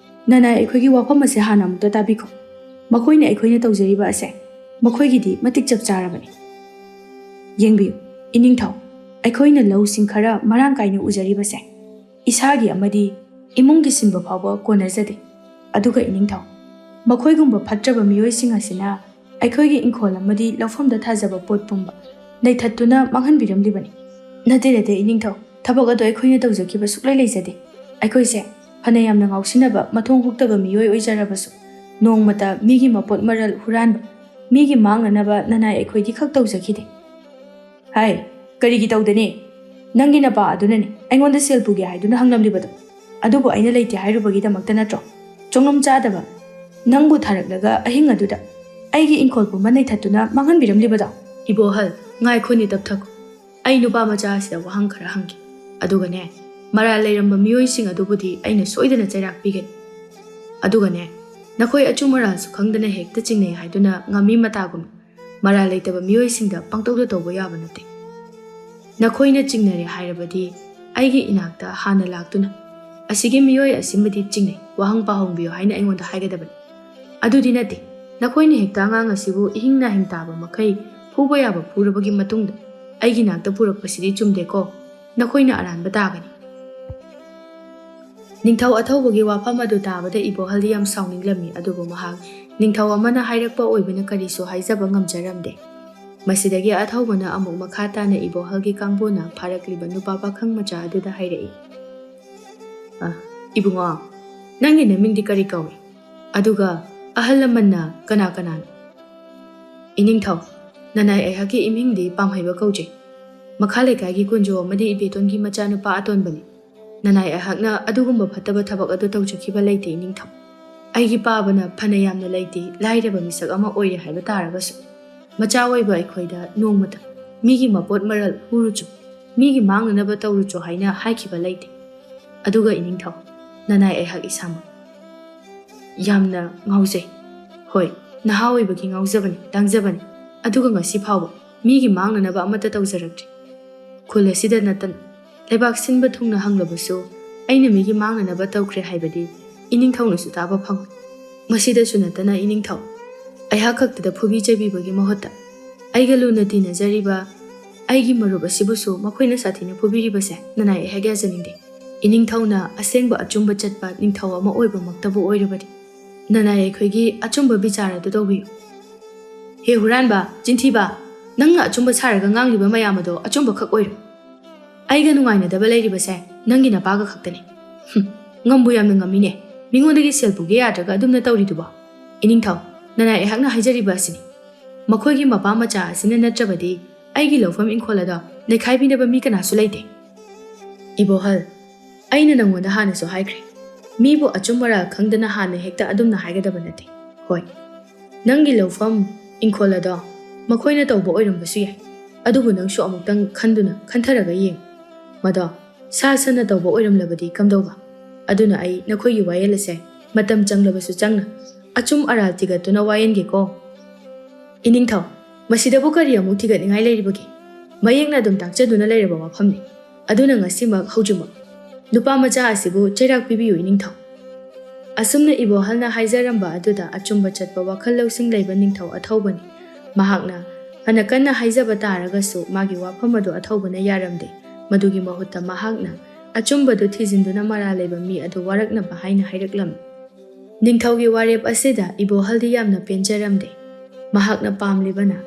ꯅꯅꯥꯏ ꯑꯩꯈꯣꯏꯒꯤ ꯋꯥꯐꯝ ꯑꯁꯦ ꯍꯥꯟꯅ ꯑꯃꯨꯛꯇ ꯇꯥꯕꯤꯈꯣ꯫ ꯃꯈꯣꯏꯅ ꯑꯩꯈꯣꯏꯅ ꯇꯧꯖꯔꯤꯕ ꯑꯁꯦ ꯃꯈꯣꯏꯒꯤꯗꯤ ꯃꯇꯤꯛ ꯆꯞ ꯆꯥꯔꯕꯅꯤ꯫ ꯌꯦꯡꯕꯤꯌꯨ ꯏꯅꯤꯡꯊꯧ, ꯑꯩꯈꯣꯏꯅ ꯂꯧꯁꯤꯡ ꯈꯔ ꯃꯔꯥꯡ ꯀꯥꯏꯅ ꯎꯖꯔꯤꯕꯁꯦ ꯏꯁꯥꯒꯤ ꯑꯃꯗꯤ ꯏꯃꯨꯡꯒꯤ ꯁꯤꯟꯕ ꯐꯥꯎꯕ ꯀꯣꯟꯅꯖꯗꯦ꯫ ꯑꯗꯨꯒ ꯏꯅꯤꯡꯊꯧ, ꯃꯈꯣꯏꯒꯨꯝꯕ ꯐꯠꯇ꯭ꯔꯕ ꯃꯤꯑꯣꯏꯁꯤꯡ ꯑꯁꯤꯅ ꯑꯩꯈꯣꯏꯒꯤ ꯏꯪꯈꯣꯜ ꯑꯃꯗꯤ ꯂꯧꯐꯝꯗ ꯊꯥꯖꯕ ꯄꯣꯠ ꯄꯨꯝꯕ ꯅꯩꯊꯠꯇꯨꯅ ꯃꯥꯡꯍꯟꯕꯤꯔꯝꯂꯤꯕꯅꯤ꯫ ꯅꯠꯇꯦ ꯏꯅꯤꯡꯊꯧ, ꯊꯕꯛ ꯑꯗꯨ ꯑꯩꯈꯣꯏꯅ ꯇꯧꯖꯈꯤꯕ ꯁꯨꯛꯂꯩ ꯂꯩꯖꯗꯦ꯫ ꯑꯩꯈꯣꯏꯁꯦ ꯐꯅ ꯌꯥꯝꯅ ꯉꯥꯎꯁꯤꯟꯅꯕ ꯃꯊꯣꯡ ꯍꯨꯛꯇꯕ ꯃꯤꯑꯣꯏ ꯑꯣꯏꯖꯔꯕꯁꯨ ꯅꯣꯡꯃꯇ ꯃꯤꯒꯤ ꯃꯄꯣꯠ ꯃꯔꯜ ꯍꯨꯔꯥꯟꯕ, ꯃꯤꯒꯤ ꯃꯥꯡꯅꯅꯕ ꯅꯅꯥꯏ ꯑꯩꯈꯣꯏꯗꯤ ꯈꯛ ꯇꯧꯖꯈꯤꯗꯦ꯫ ꯍꯥꯏ, ꯀꯔꯤꯒꯤ ꯇꯧꯗꯅꯤ? ꯅꯪꯒꯤ ꯅꯄꯥ ꯑꯗꯨꯅꯅꯤ ꯑꯩꯉꯣꯟꯗ ꯁꯦꯜ ꯄꯨꯒꯦ ꯍꯥꯏꯗꯨꯅ ꯍꯪꯂꯝꯂꯤꯕꯗꯣ꯫ ꯑꯗꯨꯕꯨ ꯑꯩꯅ ꯂꯩꯇꯦ ꯍꯥꯏꯔꯨꯕꯒꯤꯗꯃꯛꯇ ꯅꯠꯇ꯭ꯔꯣ? ꯆꯣꯡꯂꯝ ꯆꯥꯗꯕ ꯅꯪꯕꯨ ꯊꯥꯔꯛꯂꯒ ꯑꯍꯤꯡ ꯑꯗꯨꯗ ꯑꯩꯒꯤ ꯏꯪꯈꯣꯜ ꯄꯨꯝꯕ ꯅꯩꯊꯠꯇꯨꯅ ꯃꯥꯡꯍꯟꯕꯤꯔꯝꯂꯤꯕꯗꯣ꯫ ꯏꯕꯣꯍꯜ, ꯉꯥꯏꯈꯣꯅꯤ ꯇꯞꯊꯈꯣ꯫ ꯑꯩ ꯅꯨꯄꯥ ꯃꯆꯥ ꯑꯁꯤꯗ ꯋꯥꯍꯪ ꯈꯔ ꯍꯪꯒꯦ꯫ ꯑꯗꯨꯒꯅꯦ, ꯃꯔꯥꯜ ꯂꯩꯔꯝꯕ ꯃꯤꯑꯣꯏꯁꯤꯡ ꯑꯗꯨꯕꯨꯗꯤ ꯑꯩꯅ ꯁꯣꯏꯗꯅ ꯆꯩꯔꯥꯛ ꯄꯤꯒꯅꯤ꯫ ꯑꯗꯨꯒꯅꯦ, ꯅꯈꯣꯏ ꯑꯆꯨꯝ ꯑꯔꯥꯜꯁꯨ ꯈꯪꯗꯅ ꯍꯦꯛꯇ ꯆꯤꯡꯅꯩ ꯍꯥꯏꯗꯨꯅ ꯉꯥꯃꯤ ꯃꯇꯥꯒꯨꯝꯅ ꯃꯔꯥꯜ ꯂꯩꯇꯕ ꯃꯤꯑꯣꯏꯁꯤꯡꯗ ꯄꯪꯇꯧꯗ ꯇꯧꯕ ꯌꯥꯕ ꯅꯠꯇꯦ꯫ ꯅꯈꯣꯏꯅ ꯆꯤꯡꯅꯔꯦ ꯍꯥꯏꯔꯕꯗꯤ ꯑꯩꯒꯤ ꯏꯅꯥꯛꯇ ꯍꯥꯟꯅ ꯂꯥꯛꯇꯨꯅ ꯑꯁꯤꯒꯤ ꯃꯤꯑꯣꯏ ꯑꯁꯤꯃꯗꯤ ꯆꯤꯡꯅꯩ, ꯋꯥꯍꯪ ꯄꯥꯎꯍꯪꯕꯤꯌꯨ ꯍꯥꯏꯅ ꯑꯩꯉꯣꯟꯗ ꯍꯥꯏꯒꯗꯕꯅꯤ꯫ ꯑꯗꯨꯗꯤ ꯅꯠꯇꯦ, ꯅꯈꯣꯏꯅ ꯍꯦꯛꯇ ꯑꯉꯥꯡ ꯑꯁꯤꯕꯨ ꯏꯍꯤꯡ ꯅꯥꯍꯤꯡ ꯇꯥꯕ ꯃꯈꯩ ꯐꯨꯕ ꯌꯥꯕ ꯐꯨꯔꯕꯒꯤ ꯃꯇꯨꯡꯗ ꯑꯩꯒꯤ ꯅꯥꯛꯇ ꯄꯨꯔꯛꯄꯁꯤꯗꯤ ꯆꯨꯝꯗꯦꯀꯣ, ꯅꯈꯣꯏꯅ ꯑꯔꯥꯟꯕ ꯇꯥꯒꯅꯤ꯫ ꯅꯤꯡꯊꯧ ꯑꯊꯧꯕꯒꯤ ꯋꯥꯐꯝ ꯑꯗꯨ ꯇꯥꯕꯗ ꯏꯕꯣꯍꯜꯗꯤ ꯌꯥꯝ ꯁꯥꯎꯅꯤꯡꯂꯝꯃꯤ, ꯑꯗꯨꯕꯨ ꯃꯍꯥꯛ ꯅꯤꯡꯊꯧ ꯑꯃꯅ ꯍꯥꯏꯔꯛꯄ ꯑꯣꯏꯕꯅ ꯀꯔꯤꯁꯨ ꯍꯥꯏꯖꯕ ꯉꯝꯖꯔꯝꯗꯦ꯫ ꯃꯁꯤꯗꯒꯤ ꯑꯊꯧꯕꯅ ꯑꯃꯨꯛ ꯃꯈꯥ ꯇꯥꯅ ꯏꯕꯣꯍꯜꯒꯤ ꯀꯥꯡꯕꯨꯅ ꯐꯥꯔꯛꯂꯤꯕ ꯅꯨꯄꯥ ꯄꯥꯈꯪ ꯃꯆꯥ ꯑꯗꯨꯗ ꯍꯥꯏꯔꯛꯏ꯫ ꯏꯕꯨꯡꯉꯣ, ꯅꯪꯒꯤ ꯅꯃꯤꯡꯗꯤ ꯀꯔꯤ ꯀꯧꯏ? ꯑꯗꯨꯒ ꯑꯍꯜ ꯂꯃꯟꯅ ꯀꯅꯥ ꯀꯅꯥꯅꯣ? ꯏꯅꯤꯡꯊꯧ, ꯅꯅꯥꯏ ꯑꯩꯍꯥꯛꯀꯤ ꯏꯃꯤꯡꯗꯤ ꯄꯥꯝꯍꯩꯕ ꯀꯧꯖꯩ꯫ ꯃꯈꯥ ꯂꯩꯀꯥꯏꯒꯤ ꯀꯨꯟꯖꯣ ꯑꯃꯗꯤ ꯏꯕꯦꯇꯣꯟꯒꯤ ꯃꯆꯥꯅꯨꯄꯥ ꯑꯇꯣꯟꯕꯅꯤ꯫ ꯅꯅꯥꯏ ꯑꯩꯍꯥꯛꯅ ꯑꯗꯨꯒꯨꯝꯕ ꯐꯠꯇꯕ ꯊꯕꯛ ꯑꯗꯨ ꯇꯧꯖꯈꯤꯕ ꯂꯩꯇꯦ ꯏꯅꯤꯡꯊꯧ꯫ ꯑꯩꯒꯤ ꯄꯥꯕꯅ ꯐꯅ ꯌꯥꯝꯅ ꯂꯩꯇꯦ ꯂꯥꯏꯔꯕ ꯃꯤꯁꯛ ꯑꯃ ꯑꯣꯏꯔꯦ ꯍꯥꯏꯕ ꯇꯥꯔꯒꯁꯨ ꯃꯆꯥ ꯑꯣꯏꯕ ꯑꯩꯈꯣꯏꯗ ꯅꯣꯡꯃꯇ ꯃꯤꯒꯤ ꯃꯄꯣꯠ ꯃꯔꯜ ꯍꯨꯔꯨꯆꯣ, ꯃꯤꯒꯤ ꯃꯥꯡꯅꯅꯕ ꯇꯧꯔꯨꯆꯣ ꯍꯥꯏꯅ ꯍꯥꯏꯈꯤꯕ ꯂꯩꯇꯦ꯫ ꯑꯗꯨꯒ ꯏꯅꯤꯡꯊꯧ, ꯅꯅꯥꯏ ꯑꯩꯍꯥꯛ ꯏꯁꯥꯃꯛ ꯌꯥꯝꯅ ꯉꯥꯎꯖꯩ꯫ ꯍꯣꯏ, ꯅꯍꯥ ꯑꯣꯏꯕꯒꯤ ꯉꯥꯎꯖꯕꯅꯤ, ꯂꯥꯡꯖꯕꯅꯤ, ꯑꯗꯨꯒ ꯉꯁꯤ ꯐꯥꯎꯕ ꯃꯤꯒꯤ ꯃꯥꯡꯅꯅꯕ ꯑꯃꯠꯇ ꯇꯧꯖꯔꯛꯇ꯭ꯔꯤ꯫ ꯈꯨꯜ ꯑꯁꯤꯗ ꯅꯠꯇꯅ ꯂꯩꯕꯥꯛ ꯁꯤꯟꯕ ꯊꯨꯡꯅ ꯍꯪꯂꯕꯁꯨ ꯑꯩꯅ ꯃꯤꯒꯤ ꯃꯥꯡꯅꯅꯕ ꯇꯧꯈ꯭ꯔꯦ ꯍꯥꯏꯕꯗꯤ ꯏꯅꯤꯡꯊꯧꯅꯁꯨ ꯇꯥꯕ ꯐꯪꯉꯣꯏ꯫ ꯃꯁꯤꯗꯁꯨ ꯅꯠꯇꯅ ꯏꯅꯤꯡꯊꯧ, ꯑꯩꯍꯥꯛ ꯈꯛꯇꯗ ꯐꯨꯕꯤ ꯆꯩꯕꯤꯕꯒꯤ ꯃꯍꯨꯠꯇ ꯑꯩꯒ ꯂꯨꯅ ꯇꯤꯟꯅꯖꯔꯤꯕ ꯑꯩꯒꯤ ꯃꯔꯨꯞ ꯑꯁꯤꯕꯨꯁꯨ ꯃꯈꯣꯏꯅ ꯁꯥꯊꯤꯅ ꯐꯨꯕꯤꯔꯤꯕꯁꯦ ꯅꯅꯥꯏ ꯑꯩꯍꯥꯛ ꯌꯥꯖꯅꯤꯡꯗꯦ꯫ ꯏꯅꯤꯡꯊꯧꯅ ꯑꯁꯦꯡꯕ ꯑꯆꯨꯝꯕ ꯆꯠꯄ ꯅꯤꯡꯊꯧ ꯑꯃ ꯑꯣꯏꯕꯃꯛꯇꯕꯨ ꯑꯣꯏꯔꯕꯗꯤ ꯅꯅꯥꯏ ꯑꯩꯈꯣꯏꯒꯤ ꯑꯆꯨꯝꯕ ꯕꯤꯆꯥꯔ ꯑꯗꯨ ꯇꯧꯕꯤꯌꯨ꯫ ꯍꯦ ꯍꯨꯔꯥꯟꯕ, ꯆꯤꯟꯊꯤꯕ, ꯅꯪꯅ ꯑꯆꯨꯝꯕ ꯁꯥꯔꯒ ꯉꯥꯡꯂꯤꯕ ꯃꯌꯥꯝ ꯑꯗꯣ ꯑꯆꯨꯝꯕ ꯈꯛ ꯑꯣꯏꯔꯣ꯫ ꯑꯩꯒ ꯅꯨꯡꯉꯥꯏꯅꯗꯕ ꯂꯩꯔꯤꯕꯁꯦ ꯅꯪꯒꯤ ꯅꯄꯥꯒ ꯈꯛꯇꯅꯤ꯫ ꯉꯝꯕꯨ ꯌꯥꯝꯅ ꯉꯝꯃꯤꯅꯦ, ꯃꯤꯉꯣꯟꯗꯒꯤ ꯁꯦꯜ ꯄꯨꯒꯦ ꯌꯥꯗ꯭ꯔꯒ ꯑꯗꯨꯝꯅ ꯇꯧꯔꯤꯗꯨꯕꯣ꯫ ꯏꯅꯤꯡꯊꯧ, ꯅꯅꯥꯏ ꯑꯩꯍꯥꯛꯅ ꯍꯥꯏꯖꯔꯤꯕ ꯑꯁꯤꯅꯤ, ꯃꯈꯣꯏꯒꯤ ꯃꯄꯥ ꯃꯆꯥ ꯑꯁꯤꯅ ꯅꯠꯇ꯭ꯔꯕꯗꯤ ꯑꯩꯒꯤ ꯂꯧꯐꯝ ꯏꯪꯈꯣꯜ ꯑꯗꯣ ꯅꯩꯈꯥꯏꯕꯤꯅꯕ ꯃꯤ ꯀꯅꯥꯁꯨ ꯂꯩꯇꯦ꯫ ꯏꯕꯣꯍꯜ, ꯑꯩꯅ ꯅꯪꯉꯣꯟꯗ ꯍꯥꯟꯅꯁꯨ ꯍꯥꯏꯈ꯭ꯔꯦ, ꯃꯤꯕꯨ ꯑꯆꯨꯝ ꯑꯔꯥꯜ ꯈꯪꯗꯅ ꯍꯥꯟꯅ ꯍꯦꯛꯇ ꯑꯗꯨꯝꯅ ꯍꯥꯏꯒꯗꯕ ꯅꯠꯇꯦ꯫ ꯍꯣꯏ, ꯅꯪꯒꯤ ꯂꯧꯐꯝ ꯏꯪꯈꯣꯜ ꯑꯗꯣ ꯃꯈꯣꯏꯅ ꯇꯧꯕ ꯑꯣꯏꯔꯝꯕꯁꯨ ꯌꯥꯏ, ꯑꯗꯨꯕꯨ ꯅꯪꯁꯨ ꯑꯃꯨꯛꯇꯪ ꯈꯟꯊꯔꯒ ꯌꯦꯡꯉꯨ, ꯃꯗꯣ ꯁꯥ ꯁꯟꯅ ꯇꯧꯕ ꯑꯣꯏꯔꯝꯂꯕꯗꯤ ꯀꯝꯗꯧꯕ? ꯑꯗꯨꯅ ꯑꯩ ꯅꯈꯣꯏꯒꯤ ꯋꯥꯌꯦꯜ ꯑꯁꯦ ꯃꯇꯝ ꯆꯪꯂꯕꯁꯨ ꯆꯪꯅ ꯑꯆꯨꯝ ꯑꯔꯥꯜ ꯊꯤꯒꯠꯇꯨꯅ ꯋꯥꯌꯦꯟꯒꯦꯀꯣ꯫ ꯏꯅꯤꯡꯊꯧ, ꯃꯁꯤꯗꯕꯨ ꯀꯔꯤ ꯑꯃꯨꯛ ꯊꯤꯒꯠꯅꯤꯡꯉꯥꯏ ꯂꯩꯔꯤꯕꯒꯦ? ꯃꯌꯦꯛꯅ ꯑꯗꯨꯝ ꯇꯥꯛꯆꯗꯨꯅ ꯂꯩꯔꯕ ꯋꯥꯐꯝꯅꯤ꯫ ꯑꯗꯨꯅ ꯉꯁꯤꯃꯛ ꯍꯧꯖꯤꯛꯃꯛ ꯅꯨꯄꯥ ꯃꯆꯥ ꯑꯁꯤꯕꯨ ꯆꯩꯔꯥꯛ ꯄꯤꯕꯤꯌꯨ ꯏꯅꯤꯡꯊꯧ꯫ ꯑꯁꯨꯝꯅ ꯏꯕꯣꯍꯜꯅ ꯍꯥꯏꯖꯔꯝꯕ ꯑꯗꯨꯗ ꯑꯆꯨꯝꯕ ꯆꯠꯄ ꯋꯥꯈꯜ ꯂꯧꯁꯤꯡ ꯂꯩꯕ ꯅꯤꯡꯊꯧ ꯑꯊꯧꯕꯅꯤ꯫ ꯃꯍꯥꯛꯅ ꯐꯅ ꯀꯟꯅ ꯍꯥꯏꯖꯕ ꯇꯥꯔꯒꯁꯨ ꯃꯥꯒꯤ ꯋꯥꯐꯝ ꯑꯗꯨ ꯑꯊꯧꯕꯅ ꯌꯥꯔꯝꯗꯦ꯫ ꯃꯗꯨꯒꯤ ꯃꯍꯨꯠꯇ ꯃꯍꯥꯛꯅ ꯑꯆꯨꯝꯕꯗꯨ ꯊꯤꯖꯤꯟꯗꯨꯅ ꯃꯔꯥꯜ ꯂꯩꯕ ꯃꯤ ꯑꯗꯨ ꯋꯥꯔꯛꯅꯕ ꯍꯥꯏꯅ ꯍꯥꯏꯔꯛꯂꯝꯃꯤ꯫ ꯅꯤꯡꯊꯧꯒꯤ ꯋꯥꯔꯦꯞ ꯑꯁꯤꯗ ꯏꯕꯣꯍꯜꯗꯤ ꯌꯥꯝꯅ ꯄꯦꯟꯖꯔꯝꯗꯦ꯫ ꯃꯍꯥꯛꯅ ꯄꯥꯝꯂꯤꯕꯅ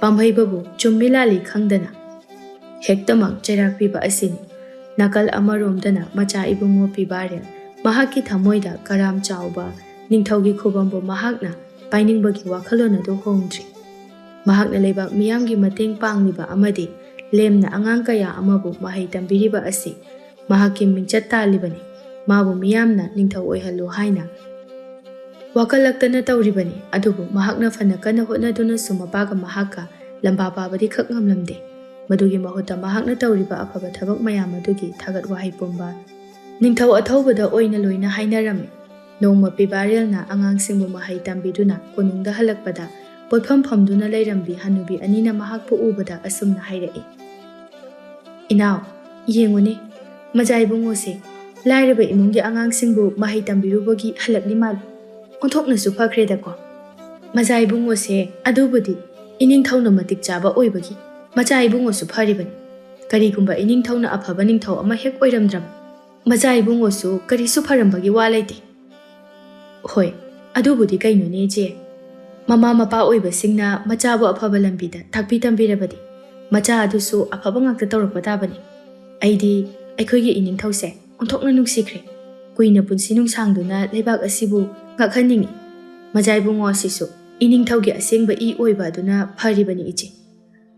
ꯄꯥꯝꯍꯩꯕꯕꯨ ꯆꯨꯝꯃꯤ ꯂꯥꯜꯂꯤ ꯈꯪꯗꯅ ꯍꯦꯛꯇꯃꯛ ꯆꯩꯔꯥꯛ ꯄꯤꯕ ꯑꯁꯤꯅꯤ꯫ ꯅꯥꯀꯜ ꯑꯃꯔꯣꯝꯗꯅ ꯃꯆꯥ ꯏꯕꯨꯡꯉꯣ ꯄꯤꯕꯥꯔꯦꯜ, ꯃꯍꯥꯛꯀꯤ ꯊꯃꯣꯏꯗ ꯀꯔꯥꯝ ꯆꯥꯎꯕ ꯅꯤꯡꯊꯧꯒꯤ ꯈꯨꯕꯝꯕꯨ ꯃꯍꯥꯛꯅ ꯄꯥꯏꯅꯤꯡꯕꯒꯤ ꯋꯥꯈꯜꯂꯣꯟ ꯑꯗꯨ ꯍꯣꯡꯗ꯭ꯔꯤ꯫ ꯃꯍꯥꯛꯅ ꯂꯩꯕꯥꯛ ꯃꯤꯌꯥꯝꯒꯤ ꯃꯇꯦꯡ ꯄꯥꯡꯂꯤꯕ ꯑꯃꯗꯤ ꯂꯦꯝꯅ ꯑꯉꯥꯡ ꯀꯌꯥ ꯑꯃꯕు ꯃꯍꯩ ꯇꯝꯕꯤꯔꯤꯕ ꯑꯁꯤ ꯃꯍꯥꯛꯀꯤ ꯃꯤꯡꯆꯠ ꯇꯥꯜꯂꯤꯕꯅꯤ꯫ ꯃꯥꯕꯨ ꯃꯤꯌꯥꯝꯅ ꯅꯤꯡꯊꯧ ꯑꯣꯏꯍꯜꯂꯨ ꯍꯥꯏꯅ ꯋꯥꯀꯠꯂꯛꯇꯅ ꯇꯧꯔꯤꯕꯅꯤ꯫ ꯑꯗꯨꯕꯨ ꯃꯍꯥꯛꯅ ꯐꯅ ꯀꯟꯅ ꯍꯣꯠꯅꯗꯨꯅꯁꯨ ꯃꯄꯥꯒ ꯃꯍꯥꯛꯀ ꯂꯝꯕꯥ ꯄꯥꯕꯗꯤ ꯈꯛ ꯉꯝꯂꯝꯗꯦ꯫ ꯃꯗꯨꯒꯤ ꯃꯍꯨꯠꯇ ꯃꯍꯥꯛꯅ ꯇꯧꯔꯤꯕ ꯑꯐꯕ ꯊꯕꯛ ꯃꯌꯥꯝ ꯑꯗꯨꯒꯤ ꯊꯥꯒꯠ ꯋꯥꯍꯩ ꯄꯨꯝꯕ ꯅꯤꯡꯊꯧ ꯑꯊꯧꯕꯗ ꯑꯣꯏꯅ ꯂꯣꯏꯅ ꯍꯥꯏꯅꯔꯝꯃꯤ꯫ Nongma Pibarelna angangsingbu mahai tambiduna konungda halakpada poifam famduna leirambi hanubi anina mahakpu ubada asumna hairei. Inao, yenguni, majai bungose, lairaba imungi angangsingbu mahai tambirubagi halakli mal. Onthokna supakredako. Majai bungose adubudi ining thawna matik chaba oibagi. Majai bungosu pharibani. Karigumba ining thawna afaba ning thaw ama hek oiramdram. Majai bungosu karisu pharambagi walaite. Hoi, adubudi kainone je. Mama mapa oiba singna machabu afaba lambida thakpi tambirabadi. Macha adusu afaba ngakta tawrakpa tabani. Aidi aikhoigi ining thawse onthokna nungsikre. Kuina punsi nungsangduna leibak asibu ngakhaningi. Majai bungo asisu ining thawgi asengba I oiba aduna pharibani ije.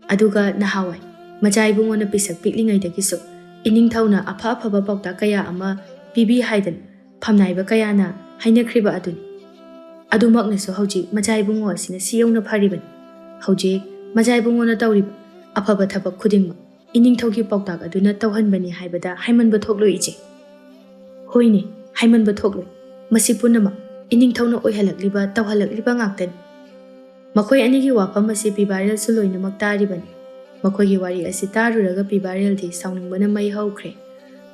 Aduga nahawai majai bungo na pisak piklingai dagisu ining thawna apha aphaba pawta kaya ama pibi haidan phamnaiba kaya na hainakriba aduni. Adumaknasu hauji majai bungo asina siyongna pharibani. Hauji majai bungo na tawriba afaba thabak khudingma ining thawgi pawta aduna tawhanbani haibada haimanba thoklo ije. Hoine haimanba thoklo masi punama ining thawna oihalakliba tawhalakliba ngaktan. Makhoi anigi wafam asi Pibarel su loinamak taribani. Makhoigi wari asi taruraga Pibarel di sauningbana mai haukre.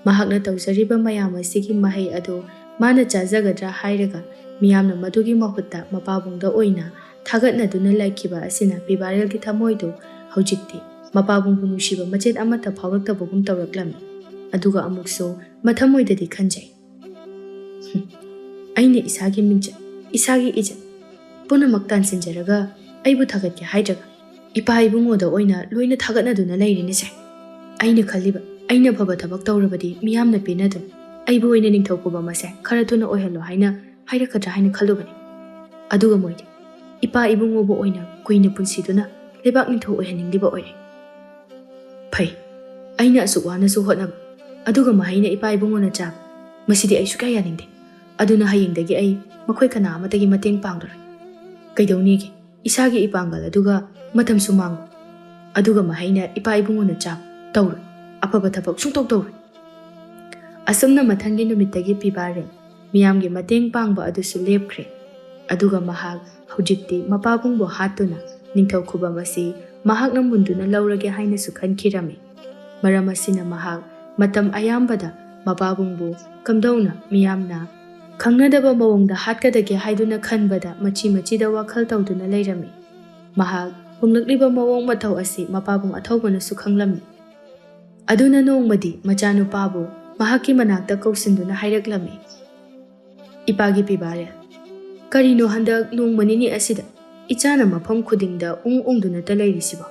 Mahakna tawjariba mayam asigi mahai ado mana chajagadra hairaga miyamna madugi mahutta mapabungda oina thagatnaduna laikiba asina Pibarel gi thamoido haujikti mapabungbu nushiba machet amata phawraktabagum tawraklami. Aduga amukso mathamoidadi khanjai. Aine isagi mincha isagi ija punamak tansinjaraga aibu thagatke haidraga ipa ibungoda oina loina thagatnaduna leirinise. Aina khaliba aina phaba thabak tawrabadi miyamna pinadun aibu oina ningthaukuba mase khara thuna oihalo haina hairakadra haina khalubani. Aduga moide ipa ibungobu oina kuina punsiduna lebak ningthau oihaningliba oire. Phai aina asuk wana su hotnaba aduga mahaina ipa ibungona chab masidi ai suka yaningde. Aduna hayengdagi ai makhoi kana amatagi mateng pangdore. Kaidawnigi isagi ipangal aduga matam sumangu. Aduga mahaina ipa ibungona chab tawru afaba thabak sungtok tawru. Asumna mathangi numittagi Pibarel miyamgi mateng pangba adusu lepkhre. Aduga mahak haujikti mapabungbo hatuna ningthau khubam asi mahakna munduna laurage haina su khankirami. Maram asina mahak matam ayambada mapabungbo kamdawna miyamna Kangnadaba mawongda hatkadagi haiduna khanbada machi da wakhal tawduna leirami. Mahak hunglakliba mawong mathaw asi mapabung athawbana su khanglami. Aduna nongmadi machanupabu mahaki manakta kausinduna hairaklami. Ipagi Pibarel karino handak nongmanini asida ichana mafam khudingda ungduna ta leirisiba.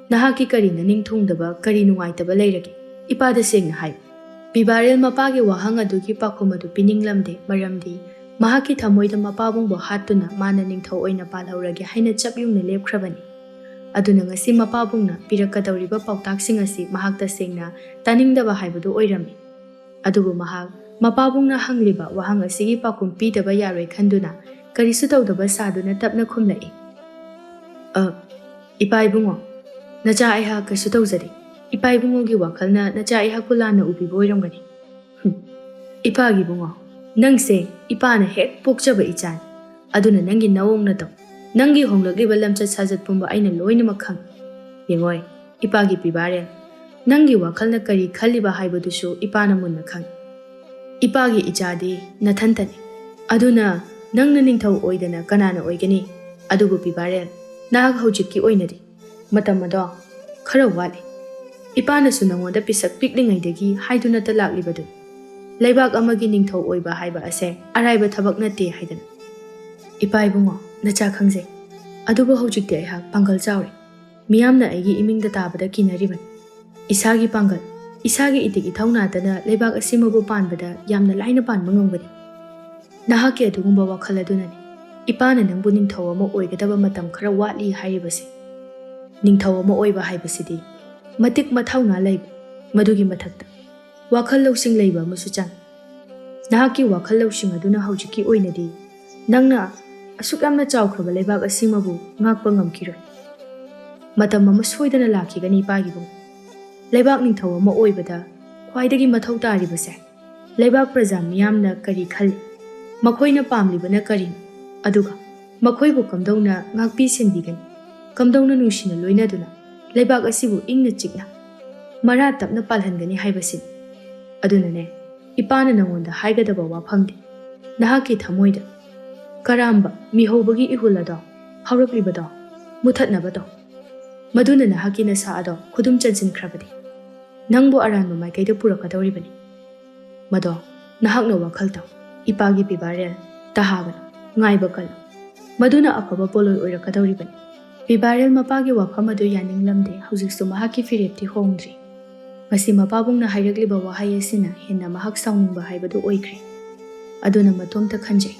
Nahaki karina ningthungdaba kari nungaitaba leirage. Ipada sengna hai. Pibarel mapagi wahang adugi pakumadu pininglamde maramdi mahaki thamoida mapabungbo hatuna mana ningthau oina palhaurage haina chapyungna lepkhrabani. Aduna ngasi mapabungna pirakadawriba pautaksing asi mahakta sengna taningdaba haibadu oirami. Adubu mahak mapabungna hangliba wahang asigi pakum pidaba yaroi khanduna karisu tawdaba saduna tapna khumlai. Ipa ibungo nacha aiha kaisu tawjari. Ipa ibungogi wakhalna nacha aiha kulana ubibo oiramgani. Ipagi bungo nangse ipana hek pokchaba ichan aduna nangi nawongna taw nangi honglakliba lamchat sajat pumba aina loinamak khang. Yengoi ipagi Pibarel nangi wakhalna kari khaliba haibadusu ipana munna khang. Ipagi ichadi nathantani aduna nangna ningthau oidana kanana oigani. Adubu Pibarel nahak haujikki oinadi matam ado khara wali. Ipana su nangoda pisak piklingaidagi haiduna ta laklibadu. Laibak amagi ningthau oiba haiba ase araiba thabak nate haidana. Ipa ibungo nacha khangje aduba haujikti aihak pangal chawre. Miyamna aigi imingda tabada kinariban. Isagi pangal isagi itik ithaunatana laibak asimabu panbada yamna laina panba ngamgani. Nahaki adugumba wakhal adunani ipana nangbu ningthau ama oigadaba matam khara watli hairibase. Ningthau ama oiba haibasidi matik mathauna laib madugi mathakta wakhal lawsing leiba amusu chan. Nahaki wakhal lawsing aduna haujiki oinadi nangna asuk yamna chawkhraba leibak asimabu ngakpa ngamkiroi. Matam ama soidana lakhigani ipagibu. Leibak ningthau ama oibada khwaidagi mathau taribase leibak praja miyamna kari khali ꯃꯈꯣꯏꯅ ꯄꯥꯝꯂꯤꯕꯅ ꯀꯔꯤꯅꯣ ꯑꯗꯨꯒ ꯃꯈꯣꯏꯕꯨ ꯀꯝꯗꯧꯅ ꯉꯥꯛꯄꯤ ꯁꯦꯟꯕꯤꯒꯅꯤ ꯀꯝꯗꯧꯅ ꯅꯨꯡꯁꯤꯅ ꯂꯣꯏꯅꯗꯨꯅ ꯂꯩꯕꯥꯛ ꯑꯁꯤꯕꯨ ꯏꯪꯅ ꯆꯤꯛꯅ ꯃꯔꯥ ꯇꯞꯅ ꯄꯥꯜꯍꯟꯒꯅꯤ ꯍꯥꯏꯕꯁꯤꯅꯤ ꯑꯗꯨꯅꯅꯦ ꯏꯄꯥꯅ ꯅꯉꯣꯟꯗ ꯍꯥꯏꯒꯗꯕ ꯋꯥꯐꯝꯗꯤ ꯅꯍꯥꯛꯀꯤ ꯊꯃꯣꯏꯗ ꯀꯔꯥꯝꯕ ꯃꯤꯍꯧꯕꯒꯤ ꯏꯍꯨꯜ ꯑꯗꯣ ꯍꯧꯔꯛꯂꯤꯕꯗꯣ ꯃꯨꯊꯠꯅꯕ ꯇꯧ ꯃꯗꯨꯅ ꯅꯍꯥꯛꯀꯤ ꯅꯁꯥ ꯑꯗꯣ ꯈꯨꯗꯨꯝ ꯆꯟꯁꯤꯟꯈ꯭ꯔꯕꯗꯤ ꯅꯪꯕꯨ ꯑꯔꯥꯟꯕ ꯃꯥꯏꯀꯩꯗ ꯄꯨꯔꯛꯀꯗꯧꯔꯤꯕꯅꯤ ꯃꯗꯣ ꯅꯍꯥꯛꯅ ꯋꯥꯈꯜ ꯇꯧ ꯏꯄꯥꯒꯤ ꯄꯤꯕꯥꯔꯦꯜ ꯇꯍꯥꯒꯅꯨ ꯉꯥꯏꯕ ꯀꯜꯂꯨ ꯃꯗꯨꯅ ꯑꯐꯕ ꯄꯣꯠꯂꯣꯏ ꯑꯣꯏꯔꯛꯀꯗꯧꯔꯤꯕꯅꯤ ꯄꯤꯕꯥꯔꯦꯜ ꯃꯄꯥꯒꯤ ꯋꯥꯐꯝ ꯑꯗꯨ ꯌꯥꯅꯤꯡꯂꯝꯗꯦ ꯍꯧꯖꯤꯛꯁꯨ ꯃꯍꯥꯛꯀꯤ ꯐꯤꯔꯦꯞꯇꯤ ꯍꯣꯡꯗ꯭ꯔꯤ ꯃꯁꯤ ꯃꯄꯥꯕꯨꯡꯅ ꯍꯥꯏꯔꯛꯂꯤꯕ ꯋꯥꯍꯩ ꯑꯁꯤꯅ ꯍꯦꯟꯅ ꯃꯍꯥꯛ ꯁꯥꯎꯅꯤꯡꯕ ꯍꯥꯏꯕꯗꯨ ꯑꯣꯏꯈ꯭ꯔꯦ ꯑꯗꯨꯅ ꯃꯇꯣꯝꯇ ꯈꯟꯖꯩ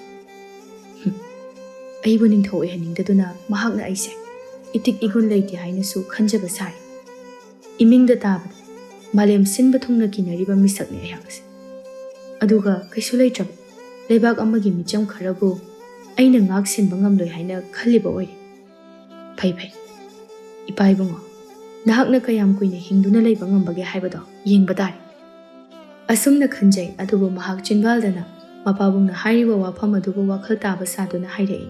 ꯑꯩꯕꯨ ꯅꯤꯡꯊꯧ ꯑꯣꯏꯍꯟꯅꯤꯡꯗꯗꯨꯅ ꯃꯍꯥꯛꯅ ꯑꯩꯁꯦ ꯏꯇꯤꯛ ꯏꯒꯨꯟ ꯂꯩꯇꯦ ꯍꯥꯏꯅꯁꯨ ꯈꯟꯖꯕ ꯁꯥꯔꯤ ꯏꯃꯤꯡꯗ ꯇꯥꯕꯗ ꯃꯥꯂꯦꯝ ꯁꯤꯟꯕ ꯊꯨꯡꯅ ꯀꯤꯅꯔꯤꯕ ꯃꯤꯁꯛꯅꯤ ꯑꯩꯍꯥꯛ ꯑꯁꯤ ꯑꯗꯨꯒ ꯀꯩꯁꯨ ꯂꯩꯇ꯭ꯔꯕ ꯂꯩꯕꯥꯛ ꯑꯃꯒꯤ ꯃꯤꯆꯝ ꯈꯔꯕꯨ ꯑꯩꯅ ꯉꯥꯛ ꯁꯦꯟꯕ ꯉꯝꯂꯣꯏ ꯍꯥꯏꯅ ꯈꯜꯂꯤꯕ ꯑꯣꯏꯔꯦ ꯐꯩ ꯏꯄꯥ ꯏꯕꯨꯡꯉꯣ ꯅꯍꯥꯛꯅ ꯀꯌꯥꯝ ꯀꯨꯏꯅ ꯍꯤꯡꯗꯨꯅ ꯂꯩꯕ ꯉꯝꯕꯒꯦ ꯍꯥꯏꯕꯗꯣ ꯌꯦꯡꯕ ꯇꯥꯔꯦ ꯑꯁꯨꯝꯅ ꯈꯟꯖꯩ ꯑꯗꯨꯕꯨ ꯃꯍꯥꯛ ꯆꯤꯟꯕꯥꯜꯗꯅ ꯃꯄꯥꯕꯨꯡꯅ ꯍꯥꯏꯔꯤꯕ ꯋꯥꯐꯝ ꯑꯗꯨꯕꯨ ꯋꯥꯈꯜ ꯇꯥꯕ ꯁꯥꯗꯨꯅ ꯍꯥꯏꯔꯛꯏ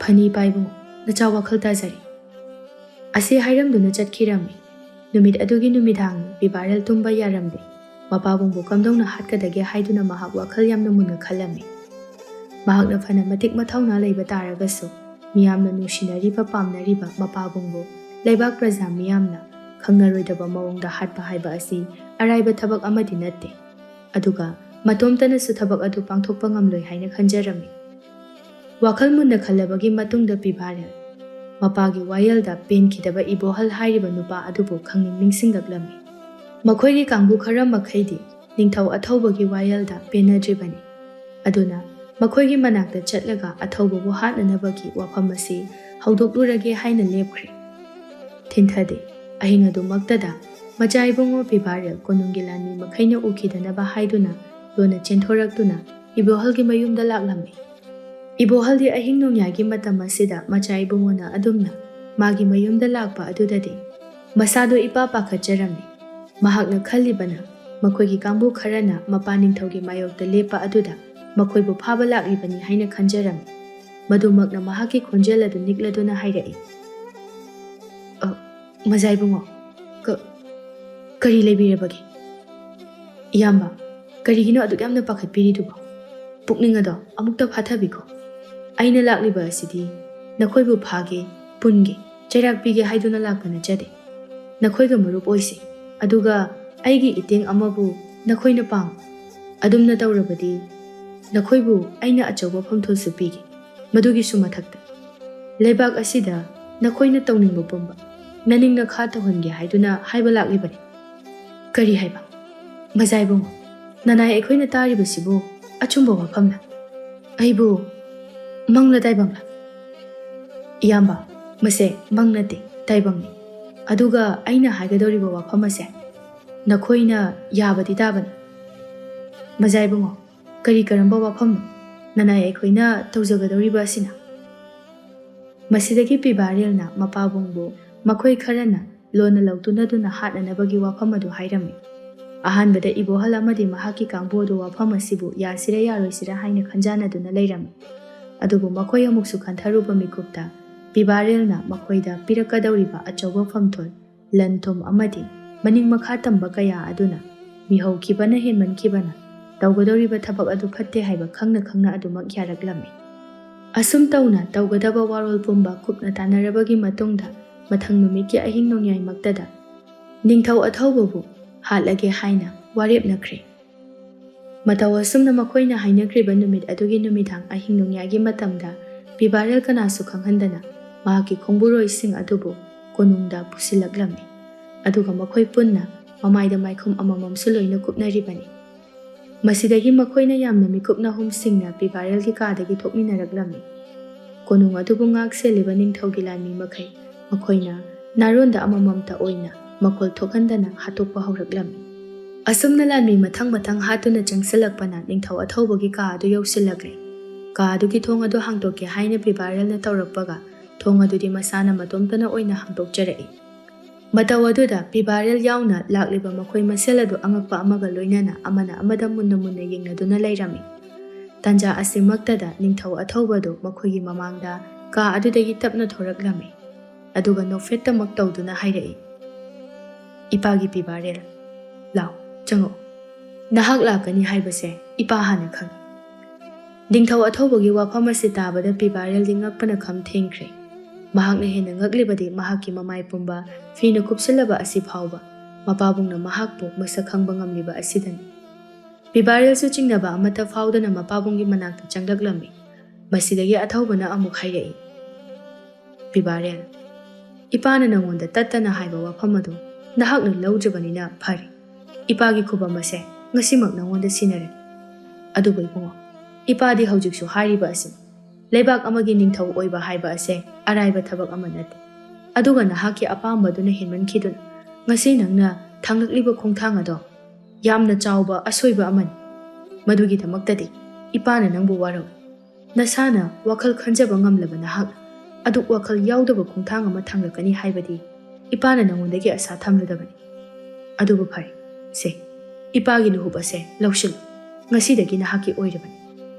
ꯐꯅꯤ ꯏꯄꯥ ꯏꯕꯨꯡꯉꯣ ꯅꯆꯥ ꯋꯥꯈꯜ ꯇꯥꯖꯔꯤ ꯑꯁꯤ ꯍꯥꯏꯔꯝꯗꯨꯅ ꯆꯠꯈꯤꯔꯝꯃꯤ ꯅꯨꯃꯤꯠ ꯑꯗꯨꯒꯤ ꯅꯨꯃꯤꯗꯥꯡꯅꯤ ꯄꯤꯕꯥꯔꯦꯜ ꯇꯨꯝꯕ ꯌꯥꯔꯝꯗꯦ ꯃꯄꯥꯕꯨꯡꯕꯨ ꯀꯝꯗꯧꯅ ꯍꯥꯠꯀꯗꯒꯦ ꯍꯥꯏꯗꯨꯅ ꯃꯍꯥꯛ ꯋꯥꯈꯜ ꯌꯥꯝꯅ ꯃꯨꯟꯅ ꯈꯜꯂꯝꯃꯤ ꯃꯍꯥꯛꯅ ꯐꯅ ꯃꯇꯤꯛ ꯃꯊꯧꯅꯥ ꯂꯩꯕ ꯇꯥꯔꯒꯁꯨ ꯃꯤꯌꯥꯝꯅ ꯅꯨꯡꯁꯤꯅꯔꯤꯕ ꯄꯥꯝꯅꯔꯤꯕ ꯃꯄꯥꯕꯨꯡꯕꯨ ꯂꯩꯕꯥꯛ ꯄ꯭ꯔꯖꯥ ꯃꯤꯌꯥꯝꯅ ꯈꯪꯅꯔꯣꯏꯗꯕ ꯃꯑꯣꯡꯗ ꯍꯥꯠꯄ ꯍꯥꯏꯕ ꯑꯁꯤ ꯑꯔꯥꯏꯕ ꯊꯕꯛ ꯑꯃꯗꯤ ꯅꯠꯇꯦ ꯑꯗꯨꯒ ꯃꯇꯣꯝꯇꯅꯁꯨ ꯊꯕꯛ ꯑꯗꯨ ꯄꯥꯡꯊꯣꯛꯄ ꯉꯝꯂꯣꯏ ꯍꯥꯏꯅ ꯈꯟꯖꯔꯝꯃꯤ ꯋꯥꯈꯜ ꯃꯨꯟꯅ ꯈꯜꯂꯕꯒꯤ ꯃꯇꯨꯡꯗ ꯄꯤꯕꯥꯔꯦꯜ ꯃꯄꯥꯒꯤ ꯋꯥꯌꯦꯜꯗ ꯄꯦꯟꯈꯤꯗꯕ ꯏꯕꯣꯍꯜ ꯍꯥꯏꯔꯤꯕ ꯅꯨꯄꯥ ꯑꯗꯨꯕꯨ ꯈꯪꯅꯤꯡ ꯅꯤꯡꯁꯤꯡꯂꯛꯂꯝꯃꯤ ꯃꯈꯣꯏꯒꯤ ꯀꯥꯡꯕꯨ ꯈꯔ ꯃꯈꯩꯗꯤ ꯅꯤꯡꯊꯧ ꯑꯊꯧꯕꯒꯤ ꯋꯥꯌꯦꯜꯗ ꯄꯦꯟꯅꯗ꯭ꯔꯤꯕꯅꯤ ꯑꯗꯨꯅ ꯃꯈꯣꯏꯒꯤ ꯃꯅꯥꯛꯇ ꯆꯠꯂꯒ ꯑꯊꯧꯕꯕꯨ ꯍꯥꯠꯅꯅꯕꯒꯤ ꯋꯥꯐꯝ ꯑꯁꯤ ꯍꯧꯗꯣꯛꯂꯨꯔꯒꯦ ꯍꯥꯏꯅ ꯂꯦꯞꯈ꯭ꯔꯦ ꯊꯤꯟꯊꯗꯦ ꯑꯍꯤꯡ ꯑꯗꯨꯃꯛꯇꯗ ꯃꯆꯥ ꯏꯕꯨꯡꯉꯣ ꯄꯤꯕꯥꯔꯦꯜ ꯀꯣꯅꯨꯡꯒꯤ ꯂꯥꯟꯃꯤ ꯃꯈꯩꯅ ꯎꯈꯤꯗꯅꯕ ꯍꯥꯏꯗꯨꯅ ꯂꯣꯟꯅ ꯆꯦꯟꯊꯣꯔꯛꯇꯨꯅ ꯏꯕꯣꯍꯜꯒꯤ ꯃꯌꯨꯝꯗ ꯂꯥꯛꯂꯝꯃꯤ ꯏꯕꯣꯍꯜꯗꯤ ꯑꯍꯤꯡ ꯅꯣꯡꯌꯥꯏꯒꯤ ꯃꯇꯝ ꯑꯁꯤꯗ ꯃꯆꯥ ꯏꯕꯨꯡꯉꯣꯅ ꯑꯗꯨꯝꯅ ꯃꯥꯒꯤ ꯃꯌꯨꯝꯗ ꯂꯥꯛꯄ ꯑꯗꯨꯗꯗꯤ ꯃꯁꯥꯗꯣ ꯏꯄꯥ ꯄꯥꯈꯠꯆꯔꯝꯃꯤ ꯃꯍꯥꯛꯅ ꯈꯜꯂꯤꯕꯅ ꯃꯈꯣꯏꯒꯤ ꯀꯥꯡꯕꯨ ꯈꯔꯅ ꯃꯄꯥ ꯅꯤꯡꯊꯧꯒꯤ ꯃꯥꯌꯣꯛꯇ ꯂꯦꯞꯄ ꯑꯗꯨꯗ ꯃꯈꯣꯏꯕꯨ ꯐꯥꯕ ꯂꯥꯛꯂꯤꯕꯅꯤ ꯍꯥꯏꯅ ꯈꯟꯖꯔꯝꯃꯤ ꯃꯗꯨꯃꯛꯅ ꯃꯍꯥꯛꯀꯤ ꯈꯣꯟꯖꯦꯜ ꯑꯗꯨ ꯅꯤꯛꯂꯗꯨꯅ ꯍꯥꯏꯔꯛꯏ ꯃꯆꯥ ꯏꯕꯨꯡꯉꯣ ꯀꯔꯤ ꯂꯩꯕꯤꯔꯕꯒꯦ ꯏꯌꯥꯝꯕ ꯀꯔꯤꯒꯤꯅꯣ ꯑꯗꯨꯛ ꯌꯥꯝꯅ ꯄꯥꯈꯠꯄꯤꯔꯤꯗꯨꯕꯣ ꯄꯨꯛꯅꯤꯡ ꯑꯗꯣ ꯑꯃꯨꯛꯇ ꯐꯥꯊꯕꯤꯈꯣ ꯑꯩꯅ ꯂꯥꯛꯂꯤꯕ ꯑꯁꯤꯗꯤ ꯅꯈꯣꯏꯕు ꯐꯥꯒꯦ ꯄꯨꯟꯒꯦ ꯆꯩꯔꯥꯛ ꯄꯤꯒꯦ ꯍꯥꯏꯗꯨꯅ ꯂꯥꯛꯄ ꯅꯠꯆꯗꯦ ꯅꯈꯣꯏꯒ ꯃꯔꯨꯞ ꯑꯣꯏꯁꯤ ꯑꯗꯨꯒ ꯑꯩꯒꯤ ꯏꯇꯦꯡ ꯑꯃꯕꯨ ꯅꯈꯣꯏꯅ ꯄꯥꯝ ꯑꯗꯨꯝꯅ ꯇꯧꯔꯕꯗꯤ ꯅꯈꯣꯏꯕꯨ ꯑꯩꯅ ꯑꯆꯧꯕ ꯐꯝꯊꯣꯜꯁꯨ ꯄꯤꯒꯦ ꯃꯗꯨꯒꯤꯁꯨ ꯃꯊꯛꯇ ꯂꯩꯕꯥꯛ ꯑꯁꯤꯗ ꯅꯈꯣꯏꯅ ꯇꯧꯅꯤꯡꯕ ꯄꯨꯝꯕ ꯅꯅꯤꯡ ꯅꯈꯥ ꯇꯧꯍꯟꯒꯦ ꯍꯥꯏꯗꯨꯅ ꯍꯥꯏꯕ ꯂꯥꯛꯂꯤꯕꯅꯤ ꯀꯔꯤ ꯍꯥꯏꯕ ꯃꯆꯥ ꯏꯕꯨꯡꯉꯣ ꯅꯅꯥꯏ ꯑꯩꯈꯣꯏꯅ ꯇꯥꯔꯤꯕꯁꯤꯕꯨ ꯑꯆꯨꯝꯕ ꯋꯥꯐꯝꯂ ꯑꯩꯕꯨ ꯃꯪꯂ ꯇꯥꯏꯕꯪꯂ ꯏꯌꯥꯝꯕ ꯃꯁꯦ ꯃꯪ ꯅꯠꯇꯦ ꯇꯥꯏꯕꯪꯅꯤ ꯑꯗꯨꯒ ꯑꯩꯅ ꯍꯥꯏꯒꯗꯧꯔꯤꯕ ꯋꯥꯐꯝ ꯑꯁꯦ ꯅꯈꯣꯏꯅ ꯌꯥꯕꯗꯤ ꯇꯥꯕꯅꯤ ꯃꯆꯥ ꯏꯕꯨꯡꯉꯣ ꯀꯔꯤ ꯀꯔꯝꯕ ꯋꯥꯐꯝꯅꯣ ꯅꯅꯥꯏ ꯑꯩꯈꯣꯏꯅ ꯇꯧꯖꯒꯗꯧꯔꯤꯕ ꯑꯁꯤꯅ ꯃꯁꯤꯗꯒꯤ ꯄꯤꯕꯥꯔꯦꯜꯅ ꯃꯄꯥꯕꯨꯡꯕꯨ ꯃꯈꯣꯏ ꯈꯔꯅ ꯂꯣꯟꯅ ꯂꯧꯇꯨꯅꯗꯨꯅ ꯍꯥꯠꯅꯅꯕꯒꯤ ꯋꯥꯐꯝ ꯑꯗꯨ ꯍꯥꯏꯔꯝꯃꯤ ꯑꯍꯥꯟꯕꯗ ꯏꯕꯣꯍꯜ ꯑꯃꯗꯤ ꯃꯍꯥꯛꯀꯤ ꯀꯥꯡꯕꯨ ꯑꯗꯨ ꯋꯥꯐꯝ ꯑꯁꯤꯕꯨ ꯌꯥꯁꯤꯔ ꯌꯥꯔꯣꯏꯁꯤꯔ ꯍꯥꯏꯅ ꯈꯟꯖꯥꯟꯅꯗꯨꯅ ꯂꯩꯔꯝꯃꯤ ꯑꯗꯨꯕꯨ ꯃꯈꯣꯏ ꯑꯃꯨꯛꯁꯨ ꯈꯟꯊꯔꯨꯕ ꯃꯤꯀꯨꯞꯇ ꯄꯤꯕꯥꯔꯦꯜꯅ ꯃꯈꯣꯏꯗ ꯄꯤꯔꯛꯀꯗꯧꯔꯤꯕ ꯑꯆꯧꯕ ꯐꯝꯊꯣꯜ ꯂꯟ ꯊꯨꯝ ꯑꯃꯗꯤ ꯃꯅꯤꯡ ꯃꯈꯥ ꯇꯝꯕ ꯀꯌా ꯑꯗꯨꯅ ꯃꯤꯍꯧꯈꯤꯕꯅ ꯍꯦꯟꯃꯟꯈꯤꯕꯅ ꯇꯧꯒꯗꯧꯔꯤꯕ ꯊꯕꯛ ꯑꯗꯨ ꯐꯠꯇꯦ ꯍꯥꯏꯕ ꯈꯪꯅ ꯈꯪꯅ ꯑꯗꯨꯃꯛ ꯌꯥꯔꯛꯂꯝꯃꯤ ꯑꯁꯨꯝ ꯇꯧꯅ ꯇꯧꯒꯗꯕ ꯋꯥꯔꯣꯜ ꯄꯨꯝꯕ ꯀꯨꯞꯅ ꯇꯥꯟꯅꯔꯕꯒꯤ ꯃꯇꯨꯡꯗ ꯃꯊꯪ ꯅꯨꯃꯤꯠꯀꯤ ꯑꯍꯤꯡ ꯅꯣꯡꯌꯥꯏꯃꯛꯇꯗ ꯅꯤꯡꯊꯧ ꯑꯊꯧꯕꯕꯨ ꯍꯥꯠꯂꯒꯦ ꯍꯥꯏꯅ ꯋꯥꯔꯦꯞꯅꯈ꯭ꯔꯦ ꯃꯇꯧ ꯑꯁꯨꯝꯅ ꯃꯈꯣꯏꯅ ꯍꯥꯏꯅꯈ꯭ꯔꯤꯕ ꯅꯨꯃꯤꯠ ꯑꯗꯨꯒꯤ ꯅꯨꯃꯤꯗꯥꯡ ꯑꯍꯤꯡ ꯅꯣꯡꯌꯥꯏꯒꯤ ꯃꯇꯝꯗ ꯄꯤꯕꯥꯔꯦꯜ ꯀꯅꯥꯁꯨ ꯈꯪꯍꯟꯗꯅ ꯃꯍꯥꯛꯀꯤ ꯈꯣꯡꯕꯨꯔꯣꯏꯁꯤꯡ ꯑꯗꯨꯕꯨ ꯀꯣꯅꯨꯡꯗ ꯄꯨꯁꯤꯜꯂꯛꯂꯝꯃꯤ ꯑꯗꯨꯒ ꯃꯈꯣꯏ ꯄꯨꯟꯅ ꯃꯃꯥꯏꯗ ꯃꯥꯏꯈꯨꯝ ꯑꯃꯃꯝꯁꯨ ꯂꯣꯏꯅ ꯀꯨꯞꯅꯔꯤꯕꯅꯤ ꯃꯁꯤꯗꯒꯤ ꯃꯈꯣꯏꯅ ꯌꯥꯝꯅ ꯃꯤꯀꯨꯞ ꯅꯥꯍꯨꯝꯁꯤꯡꯅ ꯄꯤꯕꯥꯔꯦꯜꯒꯤ ꯀꯥꯗꯒꯤ ꯊꯣꯛꯃꯤꯟꯅꯔꯛꯂꯝꯃꯤ ꯀꯣꯅꯨꯡ ꯑꯗꯨꯕు ꯉꯥꯛ ꯁꯦꯜꯂꯤꯕ ꯅꯤꯡꯊꯧꯒꯤ ꯂꯥꯟꯃꯤ ꯃꯈꯩ ꯃꯈꯣꯏꯅ ꯅꯥꯔꯣꯟꯗ ꯑꯃꯃꯝꯇ ꯑꯣꯏꯅ ꯃꯈꯣꯜ ꯊꯣꯛꯍꯟꯗꯅ ꯍꯥꯠꯇꯣꯛꯄ ꯍꯧꯔꯛꯂꯝꯃꯤ ꯑꯁꯨꯝꯅ ꯂꯥꯟꯃꯤ ꯃꯊꯪ ꯃꯊꯪ ꯍꯥꯠꯇꯨꯅ ꯆꯪꯁꯤꯜꯂꯛꯄꯅ ꯅꯤꯡꯊꯧ ꯑꯊꯧꯕꯒꯤ ꯀꯥ ꯑꯗꯨ ꯌꯧꯁꯤꯜꯂꯛꯂꯦ ꯀꯥ ꯑꯗꯨꯒꯤ ꯊꯣꯡ ꯑꯗꯨ ꯍꯥꯡꯗꯣꯛꯀꯦ ꯍꯥꯏꯅ ꯄꯤꯕꯥꯔꯦꯜꯅ ꯇꯧꯔꯛꯄꯒ ꯊꯣꯡ ꯑꯗꯨꯗꯤ ꯃꯁꯥꯅ ꯃꯇꯣꯝꯇꯅ ꯑꯣꯏꯅ ꯍꯥꯡꯗꯣꯛꯆꯔꯛꯏ ꯃꯇꯧ ꯑꯗꯨꯗ ꯄꯤꯕꯥꯔꯦꯜ ꯌꯥꯎꯅ ꯂꯥꯛꯂꯤꯕ ꯃꯈꯣꯏ ꯃꯁꯦꯜ ꯑꯗꯨ ꯑꯉꯛꯄ ꯑꯃꯒ ꯂꯣꯏꯅꯅ ꯑꯃꯅ ꯑꯃꯗ ꯃꯨꯟꯅ ꯃꯨꯟꯅ ꯌꯦꯡꯅꯗꯨꯅ ꯂꯩꯔꯝꯃꯤ ꯇꯥꯟꯖꯥ ꯑꯁꯤꯃꯛꯇꯗ ꯅꯤꯡꯊꯧ ꯑꯊꯧꯕꯗꯨ ꯃꯈꯣꯏꯒꯤ ꯃꯃꯥꯡꯗ ꯀꯥ ꯑꯗꯨꯗꯒꯤ ꯇꯞꯅ ꯊꯣꯔꯛꯂꯝꯃꯤ ꯑꯗꯨꯒ ꯅꯣꯛꯐꯦꯠꯇꯃꯛ ꯇꯧꯗꯨꯅ ꯍꯥꯏꯔꯛꯏ, ꯏꯄꯥꯒꯤ ꯄꯤꯕꯥꯔꯦꯜ, ꯂꯥꯎ ꯆꯪꯉꯛꯎ, ꯅꯍꯥꯛ ꯂꯥꯛꯀꯅꯤ ꯍꯥꯏꯕꯁꯦ ꯏꯄꯥ ꯍꯥꯟꯅ ꯈꯪꯏ꯫ ꯅꯤꯡꯊꯧ ꯑꯊꯧꯕꯒꯤ ꯋꯥꯐꯝ ꯑꯁꯤ ꯇꯥꯕꯗ ꯄꯤꯕꯥꯔꯦꯜꯗꯤ ꯉꯛꯄꯅ ꯈꯝ ꯊꯦꯡꯈ꯭ꯔꯦ꯫ ꯃꯍꯥꯛꯅ ꯍꯦꯟꯅ ꯉꯛꯂꯤꯕꯗꯤ ꯃꯍꯥꯛꯀꯤ ꯃꯃꯥꯏ ꯄꯨꯝꯕ ꯐꯤꯅ ꯀꯨꯞꯁꯤꯜꯂꯕ ꯑꯁꯤ ꯐꯥꯎꯕ ꯃꯄꯥꯕꯨꯡꯅ ꯃꯍꯥꯛꯄꯨ ꯃꯁꯛ ꯈꯪꯕ ꯉꯝꯂꯤꯕ ꯑꯁꯤꯗꯅꯤ꯫ ꯄꯤꯕꯥꯔꯦꯜꯁꯨ ꯆꯤꯡꯅꯕ ꯑꯃꯠꯇ ꯐꯥꯎꯗꯅ ꯃꯄꯥꯕꯨꯡꯒꯤ ꯃꯅꯥꯛꯇ ꯆꯪꯂꯛꯂꯝꯃꯤ꯫ ꯃꯁꯤꯗꯒꯤ ꯑꯊꯧꯕꯅ ꯑꯃꯨꯛ ꯍꯥꯏꯔꯛꯏ, ꯄꯤꯕꯥꯔꯦꯜ, ꯏꯄꯥꯅ ꯅꯉꯣꯟꯗ ꯇꯠꯇꯅ ꯍꯥꯏꯕ ꯋꯥꯐꯝ ꯑꯗꯨ ꯅꯍꯥꯛꯅ ꯂꯧꯗ꯭ꯔꯕꯅꯤꯅ ꯐꯔꯦ꯫ ꯏꯄꯥꯒꯤ ꯈꯨꯕꯝ ꯑꯁꯦ ꯉꯁꯤꯃꯛ ꯅꯉꯣꯟꯗ ꯁꯤꯟꯅꯔꯦ꯫ ꯑꯗꯨꯕꯨ ꯏꯕꯨꯡꯉꯣ, ꯏꯄꯥꯗꯤ ꯍꯧꯖꯤꯛꯁꯨ ꯍꯥꯏꯔꯤꯕ ꯑꯁꯤ ꯂꯩꯕꯥꯛ ꯑꯃꯒꯤ ꯅꯤꯡꯊꯧ ꯑꯣꯏꯕ ꯍꯥꯏꯕ ꯑꯁꯦ ꯑꯔꯥꯏꯕ ꯊꯕꯛ ꯑꯃ ꯅꯠꯇꯦ꯫ ꯑꯗꯨꯒ ꯅꯍꯥꯛꯀꯤ ꯑꯄꯥꯝꯕꯗꯨꯅ ꯍꯦꯟꯃꯟꯈꯤꯗꯨꯅ ꯉꯁꯤ ꯅꯪꯅ ꯊꯥꯡꯂꯛꯂꯤꯕ ꯈꯣꯡꯊꯥꯡ ꯑꯗꯣ ꯌꯥꯝꯅ ꯆꯥꯎꯕ ꯑꯁꯣꯏꯕ ꯑꯃꯅꯤ꯫ ꯃꯗꯨꯒꯤꯗꯃꯛꯇꯗꯤ ꯏꯄꯥꯅ ꯅꯪꯕు ꯋꯥꯔꯧꯏ꯫ ꯅꯁꯥꯅ ꯋꯥꯈꯜ ꯈꯟꯖꯕ ꯉꯝꯂꯕ ꯅꯍꯥꯛꯅ ꯑꯗꯨꯛ ꯋꯥꯈꯜ ꯌꯥꯎꯗꯕ ꯈꯣꯡꯊꯥꯡ ꯑꯃ ꯊꯥꯡꯂꯛꯀꯅꯤ ꯍꯥꯏꯕꯗꯤ ꯏꯄꯥꯅ ꯅꯉꯣꯟꯗꯒꯤ ꯑꯁꯥ ꯊꯝꯂꯨꯗꯕꯅꯤ꯫ ꯑꯗꯨꯕꯨ ꯐꯔꯦ, ꯁꯦ ꯏꯄꯥꯒꯤ ꯂꯨꯍꯨꯞ ꯑꯁꯦ ꯂꯧꯁꯤꯜꯂꯨ, ꯉꯁꯤꯗꯒꯤ ꯅꯍꯥꯛꯀꯤ ꯑꯣꯏꯔꯕꯅꯤ꯫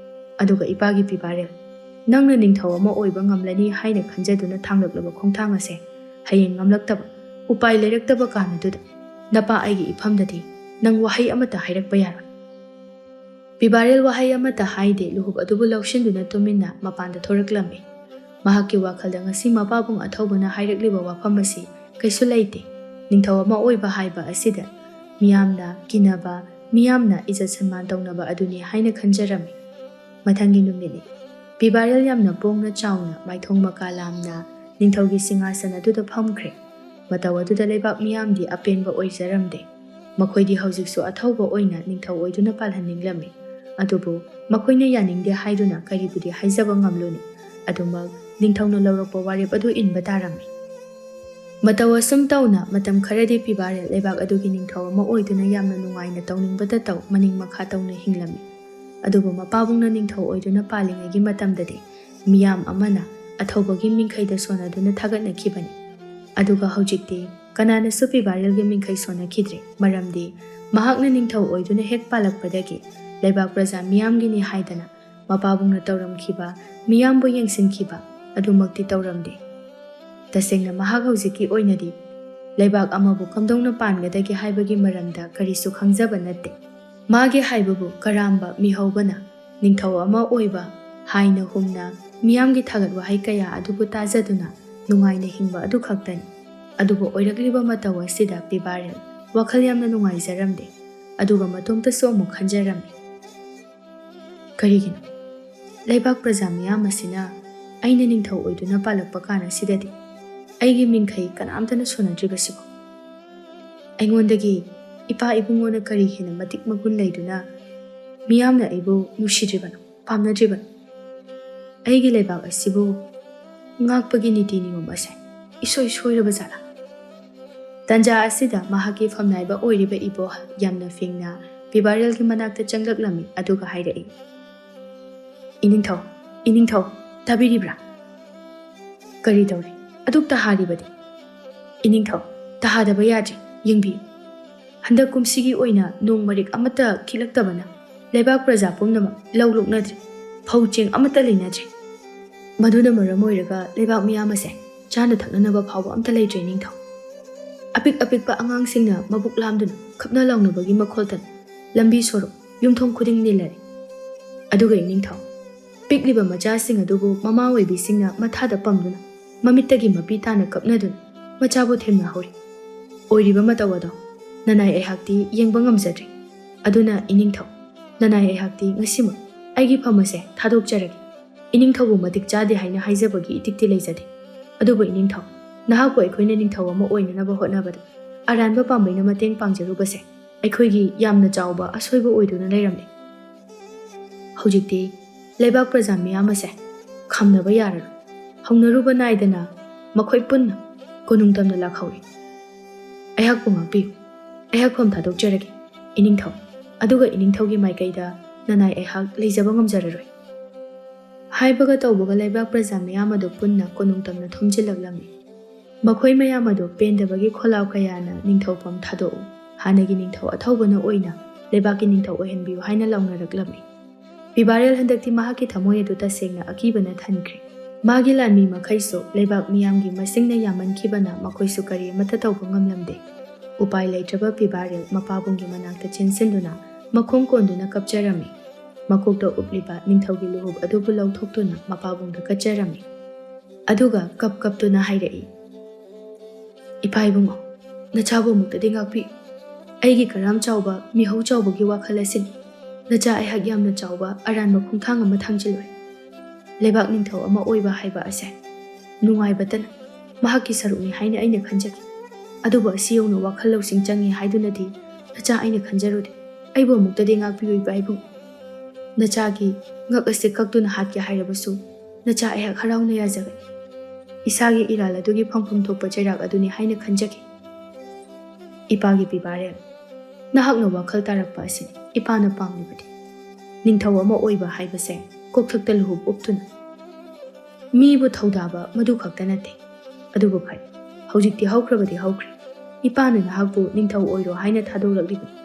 ꯑꯗꯨꯒ ꯏꯄꯥꯒꯤ ꯄꯤꯕꯥꯔꯦꯜ, ꯅꯪꯅ ꯅꯤꯡꯊꯧ ꯑꯃ ꯑꯣꯏꯕ ꯉꯝꯂꯅꯤ ꯍꯥꯏꯅ ꯈꯟꯖꯗꯨꯅ ꯊꯥꯡꯂꯛꯂꯕ ꯈꯣꯡꯊꯥꯡ ꯑꯁꯦ ꯍꯌꯦꯡ ꯉꯝꯂꯛꯇꯕ, ꯎꯄꯥꯏ ꯂꯩꯔꯛꯇꯕ ꯀꯥꯟꯅꯗꯨꯗ ꯅꯄꯥ ꯑꯩꯒꯤ ꯏꯐꯝꯗꯗꯤ ꯅꯪ ꯋꯥꯍꯩ ꯑꯃꯠꯇ ꯍꯥꯏꯔꯛꯄ ꯌꯥꯔꯣꯏ꯫ ꯄꯤꯕꯥꯔꯦꯜ ꯋꯥꯍꯩ ꯑꯃꯠꯇ ꯍꯥꯏꯗꯦ ꯂꯨꯍꯨꯞ ꯑꯗꯨꯕꯨ ꯂꯧꯁꯤꯟꯗꯨꯅ ꯇꯨꯃꯤꯟꯅ ꯃꯄꯥꯟꯗ ꯊꯣꯔꯛꯂꯝꯃꯤ꯫ ꯃꯍꯥꯛꯀꯤ ꯋꯥꯈꯜꯗ ꯉꯁꯤ ꯃꯄꯥꯕꯨꯡ ꯑꯊꯧꯕꯅ ꯍꯥꯏꯔꯛꯂꯤꯕ ꯋꯥꯐꯝ ꯑꯁꯤ ꯀꯩꯁꯨ ꯂꯩꯇꯦ꯫ ꯅꯤꯡꯊꯧ ꯑꯃ ꯑꯣꯏꯕ ꯍꯥꯏꯕ ꯑꯁꯤꯗ ꯃꯤꯌꯥꯝꯅ ꯀꯤꯅꯕ, ꯃꯤꯌꯥꯝꯅ ꯏꯖꯠ ꯁꯟꯃꯥꯟ ꯇꯧꯅꯕ ꯑꯗꯨꯅꯤ ꯍꯥꯏꯅ ꯈꯟꯖꯔꯝꯃꯤ꯫ ꯃꯊꯪꯒꯤ ꯅꯨꯃꯤꯠꯅꯤ꯫ ꯄꯤꯕꯥꯔꯦꯜ ꯌꯥꯝꯅ ꯄꯣꯡꯅ ꯆꯥꯎꯅ ꯃꯥꯏꯊꯣꯡ ꯃꯀꯥ ꯂꯥꯝꯅ ꯅꯤꯡꯊꯧꯒꯤ ꯁꯤꯡꯍꯥꯁꯟ ꯑꯗꯨꯗ ꯐꯝꯈ꯭ꯔꯦ꯫ ꯃꯇꯧ ꯑꯗꯨꯗ ꯂꯩꯕꯥꯛ ꯃꯤꯌꯥꯝꯗꯤ ꯑꯄꯦꯟꯕ ꯑꯣꯏꯖꯔꯝꯗꯦ꯫ ꯃꯈꯣꯏꯗꯤ ꯍꯧꯖꯤꯛꯁꯨ ꯑꯊꯧꯕ ꯑꯣꯏꯅ ꯅꯤꯡꯊꯧ ꯑꯣꯏꯗꯨꯅ ꯄꯥꯜꯍꯟꯅꯤꯡꯂꯝꯃꯤ꯫ ꯑꯗꯨꯕꯨ ꯃꯈꯣꯏꯅ ꯌꯥꯅꯤꯡꯗꯦ ꯍꯥꯏꯗꯨꯅ ꯀꯔꯤꯕꯨꯗꯤ ꯍꯥꯏꯖꯕ ꯉꯝꯂꯨꯅꯤ꯫ ꯑꯗꯨꯃꯛ ꯅꯤꯡꯊꯧꯅ ꯂꯧꯔꯛꯄ ꯋꯥꯔꯦꯞ ꯑꯗꯨ ꯏꯟꯕ ꯇꯥꯔꯝꯃꯤ꯫ ꯃꯇꯧ ꯑꯁꯨꯝ ꯇꯧꯅ ꯃꯇꯝ ꯈꯔꯗꯤ ꯄꯤꯕꯥꯔꯦꯜ ꯂꯩꯕꯥꯛ ꯑꯗꯨꯒꯤ ꯅꯤꯡꯊꯧ ꯑꯃ ꯑꯣꯏꯗꯨꯅ ꯌꯥꯝꯅ ꯅꯨꯡꯉꯥꯏꯅ ꯇꯧꯅꯤꯡꯕꯇ ꯇꯧ ꯃꯅꯤꯡ ꯃꯈꯥ ꯇꯧꯅ ꯍꯤꯡꯂꯝꯃꯤ꯫ ꯑꯗꯨꯕꯨ ꯃꯄꯥꯕꯨꯡꯅ ꯅꯤꯡꯊꯧ ꯑꯣꯏꯗꯨꯅ ꯄꯥꯜꯂꯤꯉꯩꯒꯤ ꯃꯇꯝꯗꯗꯤ ꯃꯤꯌꯥꯝ ꯑꯃꯅ ꯑꯊꯧꯕꯒꯤ ꯃꯤꯡꯈꯩꯗ ꯁꯣꯟꯅꯗꯨꯅ ꯊꯥꯒꯠꯅꯈꯤꯕꯅꯤ꯫ ꯑꯗꯨꯒ ꯍꯧꯖꯤꯛꯇꯤ ꯀꯅꯥꯅꯁꯨ ꯄꯤꯕꯥꯔꯦꯜꯒꯤ ꯃꯤꯡꯈꯩ ꯁꯣꯟꯅꯈꯤꯗ꯭ꯔꯦ꯫ ꯃꯔꯝꯗꯤ ꯃꯍꯥꯛꯅ ꯅꯤꯡꯊꯧ ꯑꯣꯏꯗꯨꯅ ꯍꯦꯛ ꯄꯥꯜꯂꯛꯄꯗꯒꯤ ꯂꯩꯕꯥꯛ ꯄ꯭ꯔꯖꯥ ꯃꯤꯌꯥꯝꯒꯤꯅꯤ ꯍꯥꯏꯗꯅ ꯃꯄꯥꯕꯨꯡꯅ ꯇꯧꯔꯝꯈꯤꯕ, ꯃꯤꯌꯥꯝꯕꯨ ꯌꯦꯡꯁꯤꯟꯈꯤꯕ ꯑꯗꯨꯃꯛꯇꯤ ꯇꯧꯔꯝꯗꯦ꯫ ꯇꯁꯦꯡꯅ ꯃꯍꯥꯛ ꯍꯧꯖꯤꯛꯀꯤ ꯑꯣꯏꯅꯗꯤ ꯂꯩꯕꯥꯛ ꯑꯃꯕꯨ ꯀꯝꯗꯧꯅ ꯄꯥꯟꯒꯗꯒꯦ ꯍꯥꯏꯕꯒꯤ ꯃꯔꯝꯗ ꯀꯔꯤꯁꯨ ꯈꯪꯖꯕ ꯅꯠꯇꯦ꯫ ꯃꯥꯒꯤ ꯍꯥꯏꯕꯕꯨ ꯀꯔꯥꯝꯕ ꯃꯤꯍꯧꯕꯅ ꯅꯤꯡꯊꯧ ꯑꯃ ꯑꯣꯏꯕ ꯍꯥꯏꯅ ꯍꯨꯝꯅ ꯃꯤꯌꯥꯝꯒꯤ ꯊꯥꯒꯠ ꯋꯥꯍꯩ ꯀꯌꯥ ꯑꯗꯨꯕꯨ ꯇꯥꯖꯗꯨꯅ ꯅꯨꯡꯉꯥꯏꯅ ꯍꯤꯡꯕ ꯑꯗꯨ ꯈꯛꯇꯅꯤ꯫ ꯑꯗꯨꯕꯨ ꯑꯣꯏꯔꯛꯂꯤꯕ ꯃꯇꯧ ꯑꯁꯤꯗ ꯄꯤꯕꯥꯔꯦꯜ ꯋꯥꯈꯜ ꯌꯥꯝꯅ ꯅꯨꯡꯉꯥꯏꯖꯔꯝꯗꯦ꯫ ꯑꯗꯨꯒ ꯃꯇꯣꯝꯇꯁꯨ ꯑꯃꯨꯛ ꯈꯟꯖꯔꯝꯃꯤ, ꯀꯔꯤꯒꯤꯅꯣ ꯂꯩꯕꯥꯛ ꯄ꯭ꯔꯖꯥ ꯃꯤꯌꯥꯝ ꯑꯁꯤꯅ ꯑꯩꯅ ꯅꯤꯡꯊꯧ ꯑꯣꯏꯗꯨꯅ ꯄꯥꯜꯂꯛꯄ ꯀꯥꯟ ꯑꯁꯤꯗꯗꯤ ꯑꯩꯒꯤ ꯃꯤꯡꯈꯩ ꯀꯅꯥꯝꯇꯅ ꯁꯣꯟꯅꯗ꯭ꯔꯤꯕꯁꯤꯕꯣ? ꯑꯩꯉꯣꯟꯗꯒꯤ ꯏꯄꯥ ꯏꯕꯨꯡꯉꯣꯅ ꯀꯔꯤ ꯍꯦꯟꯅ ꯃꯇꯤꯛ ꯃꯒꯨꯟ ꯂꯩꯗꯨꯅ ꯃꯤꯌꯥꯝꯅ ꯑꯩꯕꯨ ꯅꯨꯡꯁꯤꯗ꯭ꯔꯤꯕꯅꯣ, ꯄꯥꯝꯅꯗ꯭ꯔꯤꯕꯅꯣ? ꯑꯩꯒꯤ ꯂꯩꯕꯥꯛ ꯑꯁꯤꯕꯨ ꯉꯥꯛꯄꯒꯤ ꯅꯤꯇꯤ ꯅꯤꯌꯣꯝ ꯑꯁꯦ ꯏꯁꯣꯏ ꯁꯣꯏꯔꯕ ꯖꯥꯠꯂꯥ? ꯇꯥꯟꯖꯥ ꯑꯁꯤꯗ ꯃꯍꯥꯛꯀꯤ ꯐꯝꯅꯥꯏꯕ ꯑꯣꯏꯔꯤꯕ ꯏꯕꯣꯍꯜ ꯌꯥꯝꯅ ꯐꯤꯡꯅ ꯄꯤꯕꯥꯔꯦꯜꯒꯤ ꯃꯅꯥꯛꯇ ꯆꯪꯂꯛꯂꯝꯃꯤ ꯑꯗꯨꯒ ꯍꯥꯏꯔꯛꯏ, ꯏꯅꯤꯡꯊꯧ, ꯏꯅꯤꯡꯊꯧ, ꯇꯥꯕꯤꯔꯤꯕ꯭ꯔꯥ? ꯀꯔꯤ ꯇꯧꯔꯤ? ꯑꯗꯨꯛ ꯇꯥꯍꯥꯔꯤꯕꯗꯤ? ꯏꯅꯤꯡꯊꯧ, ꯇꯥꯍꯥꯗꯕ ꯌꯥꯗ꯭ꯔꯦ, ꯌꯦꯡꯕꯤꯌꯨ꯫ ꯍꯟꯗꯛ ꯀꯨꯝꯁꯤꯒꯤ ꯑꯣꯏꯅ ꯅꯣꯡ ꯃꯔꯤꯛ ꯑꯃꯠꯇ ꯈꯤꯛꯂꯛꯇꯕꯅ ꯂꯩꯕꯥꯛ ꯄ꯭ꯔꯖꯥ ꯄꯨꯝꯅꯃꯛ ꯂꯧ ꯂꯣꯛꯅꯗ꯭ꯔꯦ, ꯐꯧ ꯆꯦꯡ ꯑꯃꯠꯇ ꯂꯩꯅꯗ꯭ꯔꯦ꯫ ꯃꯗꯨꯅ ꯃꯔꯝ ꯑꯣꯏꯔꯒ ꯂꯩꯕꯥꯛ ꯃꯤꯌꯥꯝ ꯑꯁꯦ ꯆꯥꯅ ꯊꯛꯅꯅꯕ ꯐꯥꯎꯕ ꯑꯝꯇ ꯂꯩꯇ꯭ꯔꯦ ꯅꯤꯡꯊꯧ꯫ ꯑꯄꯤꯛ ꯑꯄꯤꯛꯄ ꯑꯉꯥꯡꯁꯤꯡꯅ ꯃꯕꯨꯛ ꯂꯥꯝꯗꯨꯅ ꯈꯞꯅ ꯂꯥꯎꯅꯕꯒꯤ ꯃꯈꯣꯜꯇꯅ ꯂꯝꯕꯤ ꯁꯣꯔꯣꯛ, ꯌꯨꯝꯊꯣꯡ ꯈꯨꯗꯤꯡ ꯅꯤꯜꯂꯔꯦ꯫ ꯑꯗꯨꯒ ꯏꯅꯤꯡꯊꯧ, ꯄꯤꯛꯂꯤꯕ ꯃꯆꯥꯁꯤꯡ ꯑꯗꯨꯕꯨ ꯃꯃꯥ ꯑꯣꯏꯕꯤꯁꯤꯡꯅ ꯃꯊꯥꯗ ꯄꯝꯗꯨꯅ ꯃꯃꯤꯠꯇꯒꯤ ꯃꯄꯤ ꯇꯥꯅ ꯀꯞꯅꯗꯨꯅ ꯃꯆꯥꯕꯨ ꯊꯦꯝꯅꯍꯧꯔꯤ꯫ ꯑꯣꯏꯔꯤꯕ ꯃꯇꯧ ꯑꯗꯣ ꯅꯅꯥꯏ ꯑꯩꯍꯥꯛꯇꯤ ꯌꯦꯡꯕ ꯉꯝꯖꯗ꯭ꯔꯦ꯫ ꯑꯗꯨꯅ ꯏꯅꯤꯡꯊꯧ, ꯅꯅꯥꯏ ꯑꯩꯍꯥꯛꯇꯤ ꯉꯁꯤꯃꯛ ꯑꯩꯒꯤ ꯐꯝ ꯑꯁꯦ ꯊꯥꯗꯣꯛꯆꯔꯒꯦ꯫ ꯏꯅꯤꯡꯊꯧꯕꯨ ꯃꯇꯤꯛ ꯆꯥꯗꯦ ꯍꯥꯏꯅ ꯍꯥꯏꯖꯕꯒꯤ ꯏꯇꯤꯛꯇꯤ ꯂꯩꯖꯗꯦ꯫ ꯑꯗꯨꯕꯨ ꯏꯅꯤꯡꯊꯧ, ꯅꯍꯥꯛꯄꯨ ꯑꯩꯈꯣꯏꯅ ꯅꯤꯡꯊꯧ ꯑꯃ ꯑꯣꯏꯅꯅꯕ ꯍꯣꯠꯅꯕꯗ ꯑꯔꯥꯟꯕ ꯄꯥꯝꯕꯩꯅ ꯃꯇꯦꯡ ꯄꯥꯡꯖꯔꯨꯕꯁꯦ ꯑꯩꯈꯣꯏꯒꯤ ꯌꯥꯝꯅ ꯆꯥꯎꯕ ꯑꯁꯣꯏꯕ ꯑꯣꯏꯗꯨꯅ ꯂꯩꯔꯝꯂꯦ꯫ ꯍꯧꯖꯤꯛꯇꯤ ꯂꯩꯕꯥꯛ ꯄ꯭ꯔꯖꯥ ꯃꯤꯌꯥꯝ ꯑꯁꯦ ꯈꯝꯅꯕ ꯌꯥꯔꯔꯣꯏ꯫ ꯍꯧꯅꯔꯨꯕ ꯅꯥꯏꯗꯅ ꯃꯈꯣꯏ ꯄꯨꯟꯅ ꯀꯣꯅꯨꯡ ꯇꯝꯅ ꯂꯥꯛꯍꯧꯔꯤ꯫ ꯑꯩꯍꯥꯛꯄꯨ ꯉꯥꯛꯄꯤꯌꯨ, ꯑꯩꯍꯥꯛ ꯐꯝ ꯊꯥꯗꯣꯛꯆꯔꯒꯦ ꯏꯅꯤꯡꯊꯧ꯫ ꯑꯗꯨꯒ ꯏꯅꯤꯡꯊꯧꯒꯤ ꯃꯥꯏꯀꯩꯗ ꯅꯅꯥꯏ ꯑꯩꯍꯥꯛ ꯂꯩꯖꯕ ꯉꯝꯖꯔꯔꯣꯏ꯫ ꯍꯥꯏꯕꯒ ꯇꯧꯕꯒ ꯂꯩꯕꯥꯛ ꯄ꯭ꯔꯖꯥ ꯃꯤꯌꯥꯝ ꯑꯗꯨ ꯄꯨꯟꯅ ꯀꯣꯅꯨꯡ ꯇꯝꯅ ꯊꯨꯝꯖꯤꯜꯂꯛꯂꯝꯃꯤ꯫ ꯃꯈꯣꯏ ꯃꯌꯥꯝ ꯑꯗꯨ ꯄꯦꯟꯗꯕꯒꯤ ꯈꯣꯜꯂꯥꯎ ꯀꯌꯥꯅ ꯅꯤꯡꯊꯧꯐꯝ ꯊꯥꯗꯣꯛꯎ, ꯍꯥꯟꯅꯒꯤ ꯅꯤꯡꯊꯧ ꯑꯊꯧꯕꯅ ꯑꯣꯏꯅ ꯂꯩꯕꯥꯛꯀꯤ ꯅꯤꯡꯊꯧ ꯑꯣꯏꯍꯟꯕꯤꯌꯨ ꯍꯥꯏꯅ ꯂꯥꯎꯅꯔꯛꯂꯝꯃꯤ꯫ ꯄꯤꯕꯥꯔꯦꯜ ꯍꯟꯗꯛꯇꯤ ꯃꯍꯥꯛꯀꯤ ꯊꯃꯣꯏ ꯑꯗꯨ ꯇꯁꯦꯡꯅ ꯑꯀꯤꯕꯅ ꯊꯟꯈ꯭ꯔꯦ꯫ ꯃꯥꯒꯤ ꯂꯥꯟꯃꯤ ꯃꯈꯩꯁꯨ ꯂꯩꯕꯥꯛ ꯃꯤꯌꯥꯝꯒꯤ ꯃꯁꯤꯡꯅ ꯌꯥꯝꯃꯟꯈꯤꯕꯅ ꯃꯈꯣꯏꯁꯨ ꯀꯔꯤ ꯑꯃꯠꯇ ꯇꯧꯕ ꯉꯝꯂꯝꯗꯦ꯫ ꯎꯄꯥꯏ ꯂꯩꯇ꯭ꯔꯕ ꯄꯤꯕꯥꯔꯦꯜ ꯃꯄꯥꯕꯨꯡꯒꯤ ꯃꯅꯥꯛꯇ ꯆꯦꯟꯁꯤꯟꯗꯨꯅ ꯃꯈꯣꯡ ꯀꯣꯟꯗꯨꯅ ꯀꯞꯆꯔꯝꯃꯤ꯫ ꯃꯀꯣꯛꯇ ꯎꯞꯂꯤꯕ ꯅꯤꯡꯊꯧꯒꯤ ꯂꯨꯍꯨꯞ ꯑꯗꯨꯕꯨ ꯂꯧꯊꯣꯛꯇꯨꯅ ꯃꯄꯥꯕꯨꯡꯗ ꯀꯠꯆꯔꯝꯃꯤ꯫ ꯑꯗꯨꯒ ꯀꯞꯇꯨꯅ ꯍꯥꯏꯔꯛꯏ, "ꯏꯄꯥ ꯏꯕꯨꯡꯉꯣ, ꯅꯆꯥꯕꯨ ꯑꯃꯨꯛꯇꯗꯤ ꯉꯥꯛꯄꯤꯌꯨ꯫ ꯑꯩꯒꯤ ꯀꯔꯥꯝ ꯆꯥꯎꯕ ꯃꯤꯍꯧ ꯆꯥꯎꯕꯒꯤ ꯋꯥꯈꯜ ꯑꯁꯤꯅꯤ ꯅꯆꯥ ꯑꯩꯍꯥꯛ ꯌꯥꯝꯅ ꯆꯥꯎꯕ ꯑꯔꯥꯟꯕ ꯈꯣꯡꯊꯥꯡ ꯑꯃ ꯊꯥꯡꯖꯤꯜꯂꯨꯔꯦ꯫ ꯂꯩꯕꯥꯛ ꯅꯤꯡꯊꯧ ꯑꯃ ꯑꯣꯏꯕ ꯍꯥꯏꯕ ꯑꯁꯦ ꯅꯨꯡꯉꯥꯏꯕꯇꯅ ꯃꯍꯥꯛꯀꯤ ꯁꯔꯨꯛꯅꯤ ꯍꯥꯏꯅ ꯑꯩꯅ ꯈꯟꯖꯈꯤ꯫ ꯑꯗꯨꯕꯨ ꯑꯁꯤ ꯌꯧꯅ ꯋꯥꯈꯜ ꯂꯧꯁꯤꯡ ꯆꯪꯏ ꯍꯥꯏꯗꯨꯅꯗꯤ ꯅꯆꯥ ꯑꯩꯅ ꯈꯟꯖꯔꯨꯗꯦ꯫ ꯑꯩꯕꯨ ꯑꯃꯨꯛꯇꯗꯤ ꯉꯥꯛꯄꯤꯌꯨ ꯏꯄꯥ ꯏꯕꯨꯡꯉꯣ꯫ ꯅꯆꯥꯒꯤ ꯉꯛ ꯑꯁꯤ ꯀꯛꯇꯨꯅ ꯍꯥꯠꯀꯦ ꯍꯥꯏꯔꯕꯁꯨ ꯅꯆꯥ ꯑꯩꯍꯥꯛ ꯍꯔꯥꯎꯅ ꯌꯥꯖꯒꯅꯤ꯫ ꯏꯁꯥꯒꯤ ꯏꯔꯥꯜ ꯑꯗꯨꯒꯤ ꯐꯪꯐꯝ ꯊꯣꯛꯄ ꯆꯩꯔꯥꯛ ꯑꯗꯨꯅꯤ ꯍꯥꯏꯅ ꯈꯟꯖꯈꯤ꯫ ꯏꯄꯥꯒꯤ ꯄꯤꯕꯥꯔꯦꯜ, ꯅꯍꯥꯛꯅ ꯋꯥꯈꯜ ꯇꯥꯔꯛꯄ ꯑꯁꯤꯅꯤ ꯏꯄꯥꯅ ꯄꯥꯝꯂꯤꯕꯗꯤ꯫ ꯅꯤꯡꯊꯧ ꯑꯃ ꯑꯣꯏꯕ ꯍꯥꯏꯕꯁꯦ ꯀꯣꯛꯊꯛꯇ ꯂꯨꯍꯨꯞ ꯎꯞꯇꯨꯅ ꯃꯤꯕꯨ ꯊꯧꯗꯥꯕ ꯃꯗꯨ ꯈꯛꯇ ꯅꯠꯇꯦ꯫ ꯑꯗꯨꯕꯨ ꯐꯩ, ꯍꯧꯖꯤꯛꯇꯤ ꯍꯧꯈ꯭ꯔꯕꯗꯤ ꯍꯧꯈ꯭ꯔꯦ꯫ ꯏꯄꯥꯅ ꯅꯍꯥꯛꯄꯨ ꯅꯤꯡꯊꯧ ꯑꯣꯏꯔꯣ ꯍꯥꯏꯅ ꯊꯥꯗꯣꯛꯂꯛꯂꯤꯕꯅꯤ꯫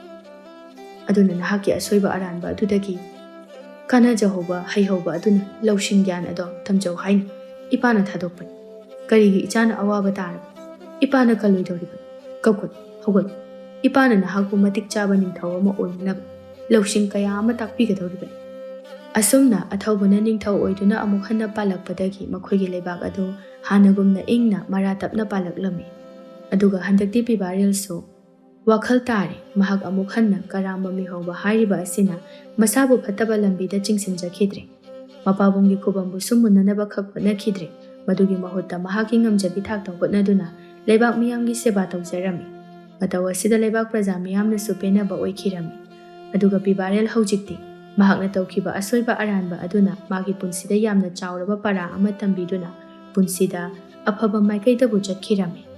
ꯑꯗꯨꯅ ꯅꯍꯥꯛꯀꯤ ꯑꯁꯣꯏꯕ ꯑꯔꯥꯟꯕ ꯑꯗꯨꯗꯒꯤ ꯀꯥꯟꯅꯖꯍꯧꯕ ꯍꯩꯍꯧꯕ ꯑꯗꯨꯅ ꯂꯧꯁꯤꯡ ꯒ꯭ꯌꯥꯟ ꯑꯗꯣ ꯇꯝꯖꯧ ꯍꯥꯏꯅ ꯏꯄꯥꯅ ꯊꯥꯗꯣꯛꯄꯅꯤ꯫ ꯀꯔꯤꯒꯤ ꯏꯆꯥꯅ ꯑꯋꯥꯕ ꯇꯥꯔꯕ ꯏꯄꯥꯅ ꯀꯜꯂꯣꯏꯗꯧꯔꯤꯕꯅꯤ? ꯀꯞꯀꯅꯨ, ꯍꯧꯒꯠꯂꯨ꯫ ꯏꯄꯥꯅ ꯅꯍꯥꯛꯄꯨ ꯃꯇꯤꯛ ꯆꯥꯕ ꯅꯤꯡꯊꯧ ꯑꯃ ꯑꯣꯏꯅꯅꯕ ꯂꯧꯁꯤꯡ ꯀꯌా ꯑꯃ ꯇꯥꯛꯄꯤꯒꯗꯧꯔꯤꯕꯅꯤ꯫ ꯑꯁꯨꯝꯅ ꯑꯊꯧꯕꯅ ꯅꯤꯡꯊꯧ ꯑꯣꯏꯗꯨꯅ ꯑꯃꯨꯛ ꯍꯟꯅ ꯄꯥꯜꯂꯛꯄꯗꯒꯤ ꯃꯈꯣꯏꯒꯤ ꯂꯩꯕꯥꯛ ꯑꯗꯨ ꯍꯥꯟꯅꯒꯨꯝꯅ ꯏꯪꯅ ꯃꯔꯥ ꯇꯞꯅ ꯄꯥꯜꯂꯛꯂꯝꯃꯤ꯫ ꯑꯗꯨꯒ ꯍꯟꯗꯛꯇꯤ ꯄꯤꯕꯥꯔꯦꯜꯁꯨ ꯋꯥꯈꯜ ꯇꯥꯔꯦ꯫ ꯃꯍꯥꯛ ꯑꯃꯨꯛ ꯍꯟꯅ ꯀꯔꯥꯝꯕ ꯃꯤꯍꯧꯕ ꯍꯥꯏꯔꯤꯕ ꯑꯁꯤꯅ ꯃꯁꯥꯕꯨ ꯐꯠꯇꯕ ꯂꯝꯕꯤꯗ ꯆꯤꯡꯁꯤꯟꯖꯈꯤꯗ꯭ꯔꯦ꯫ ꯃꯄꯥꯕꯨꯡꯒꯤ ꯈꯨꯕꯝꯕꯨꯁꯨ ꯃꯨꯟꯅꯅꯕ ꯈꯛ ꯍꯣꯠꯅꯈꯤꯗ꯭ꯔꯦ꯫ ꯃꯗꯨꯒꯤ ꯃꯍꯨꯠꯇ ꯃꯍꯥꯛꯀꯤ ꯉꯝꯖꯕꯤ ꯊꯥꯛꯇ ꯍꯣꯠꯅꯗꯨꯅ ꯂꯩꯕꯥꯛ ꯃꯤꯌꯥꯝꯒꯤ ꯁꯦꯕꯥ ꯇꯧꯖꯔꯝꯃꯤ꯫ ꯃꯇꯧ ꯑꯁꯤꯗ ꯂꯩꯕꯥꯛ ꯄ꯭ꯔꯖꯥ ꯃꯤꯌꯥꯝꯅꯁꯨ ꯄꯦꯟꯅꯕ ꯑꯣꯏꯈꯤꯔꯝꯃꯤ꯫ ꯑꯗꯨꯒ ꯄꯤꯕꯥꯔꯦꯜ ꯍꯧꯖꯤꯛꯇꯤ ꯃꯍꯥꯛꯅ ꯇꯧꯈꯤꯕ ꯑꯁꯣꯏꯕ ꯑꯔꯥꯟꯕ ꯑꯗꯨꯅ ꯃꯥꯒꯤ ꯄꯨꯟꯁꯤꯗ ꯌꯥꯝꯅ ꯆꯥꯎꯔꯕ ꯄꯔꯥ ꯑꯃ ꯇꯝꯕꯤꯗꯨꯅ ꯄꯨꯟꯁꯤꯗ ꯑꯐꯕ ꯃꯥꯏꯀꯩꯗꯕꯨ ꯆꯠꯈꯤꯔꯝꯃꯤ꯫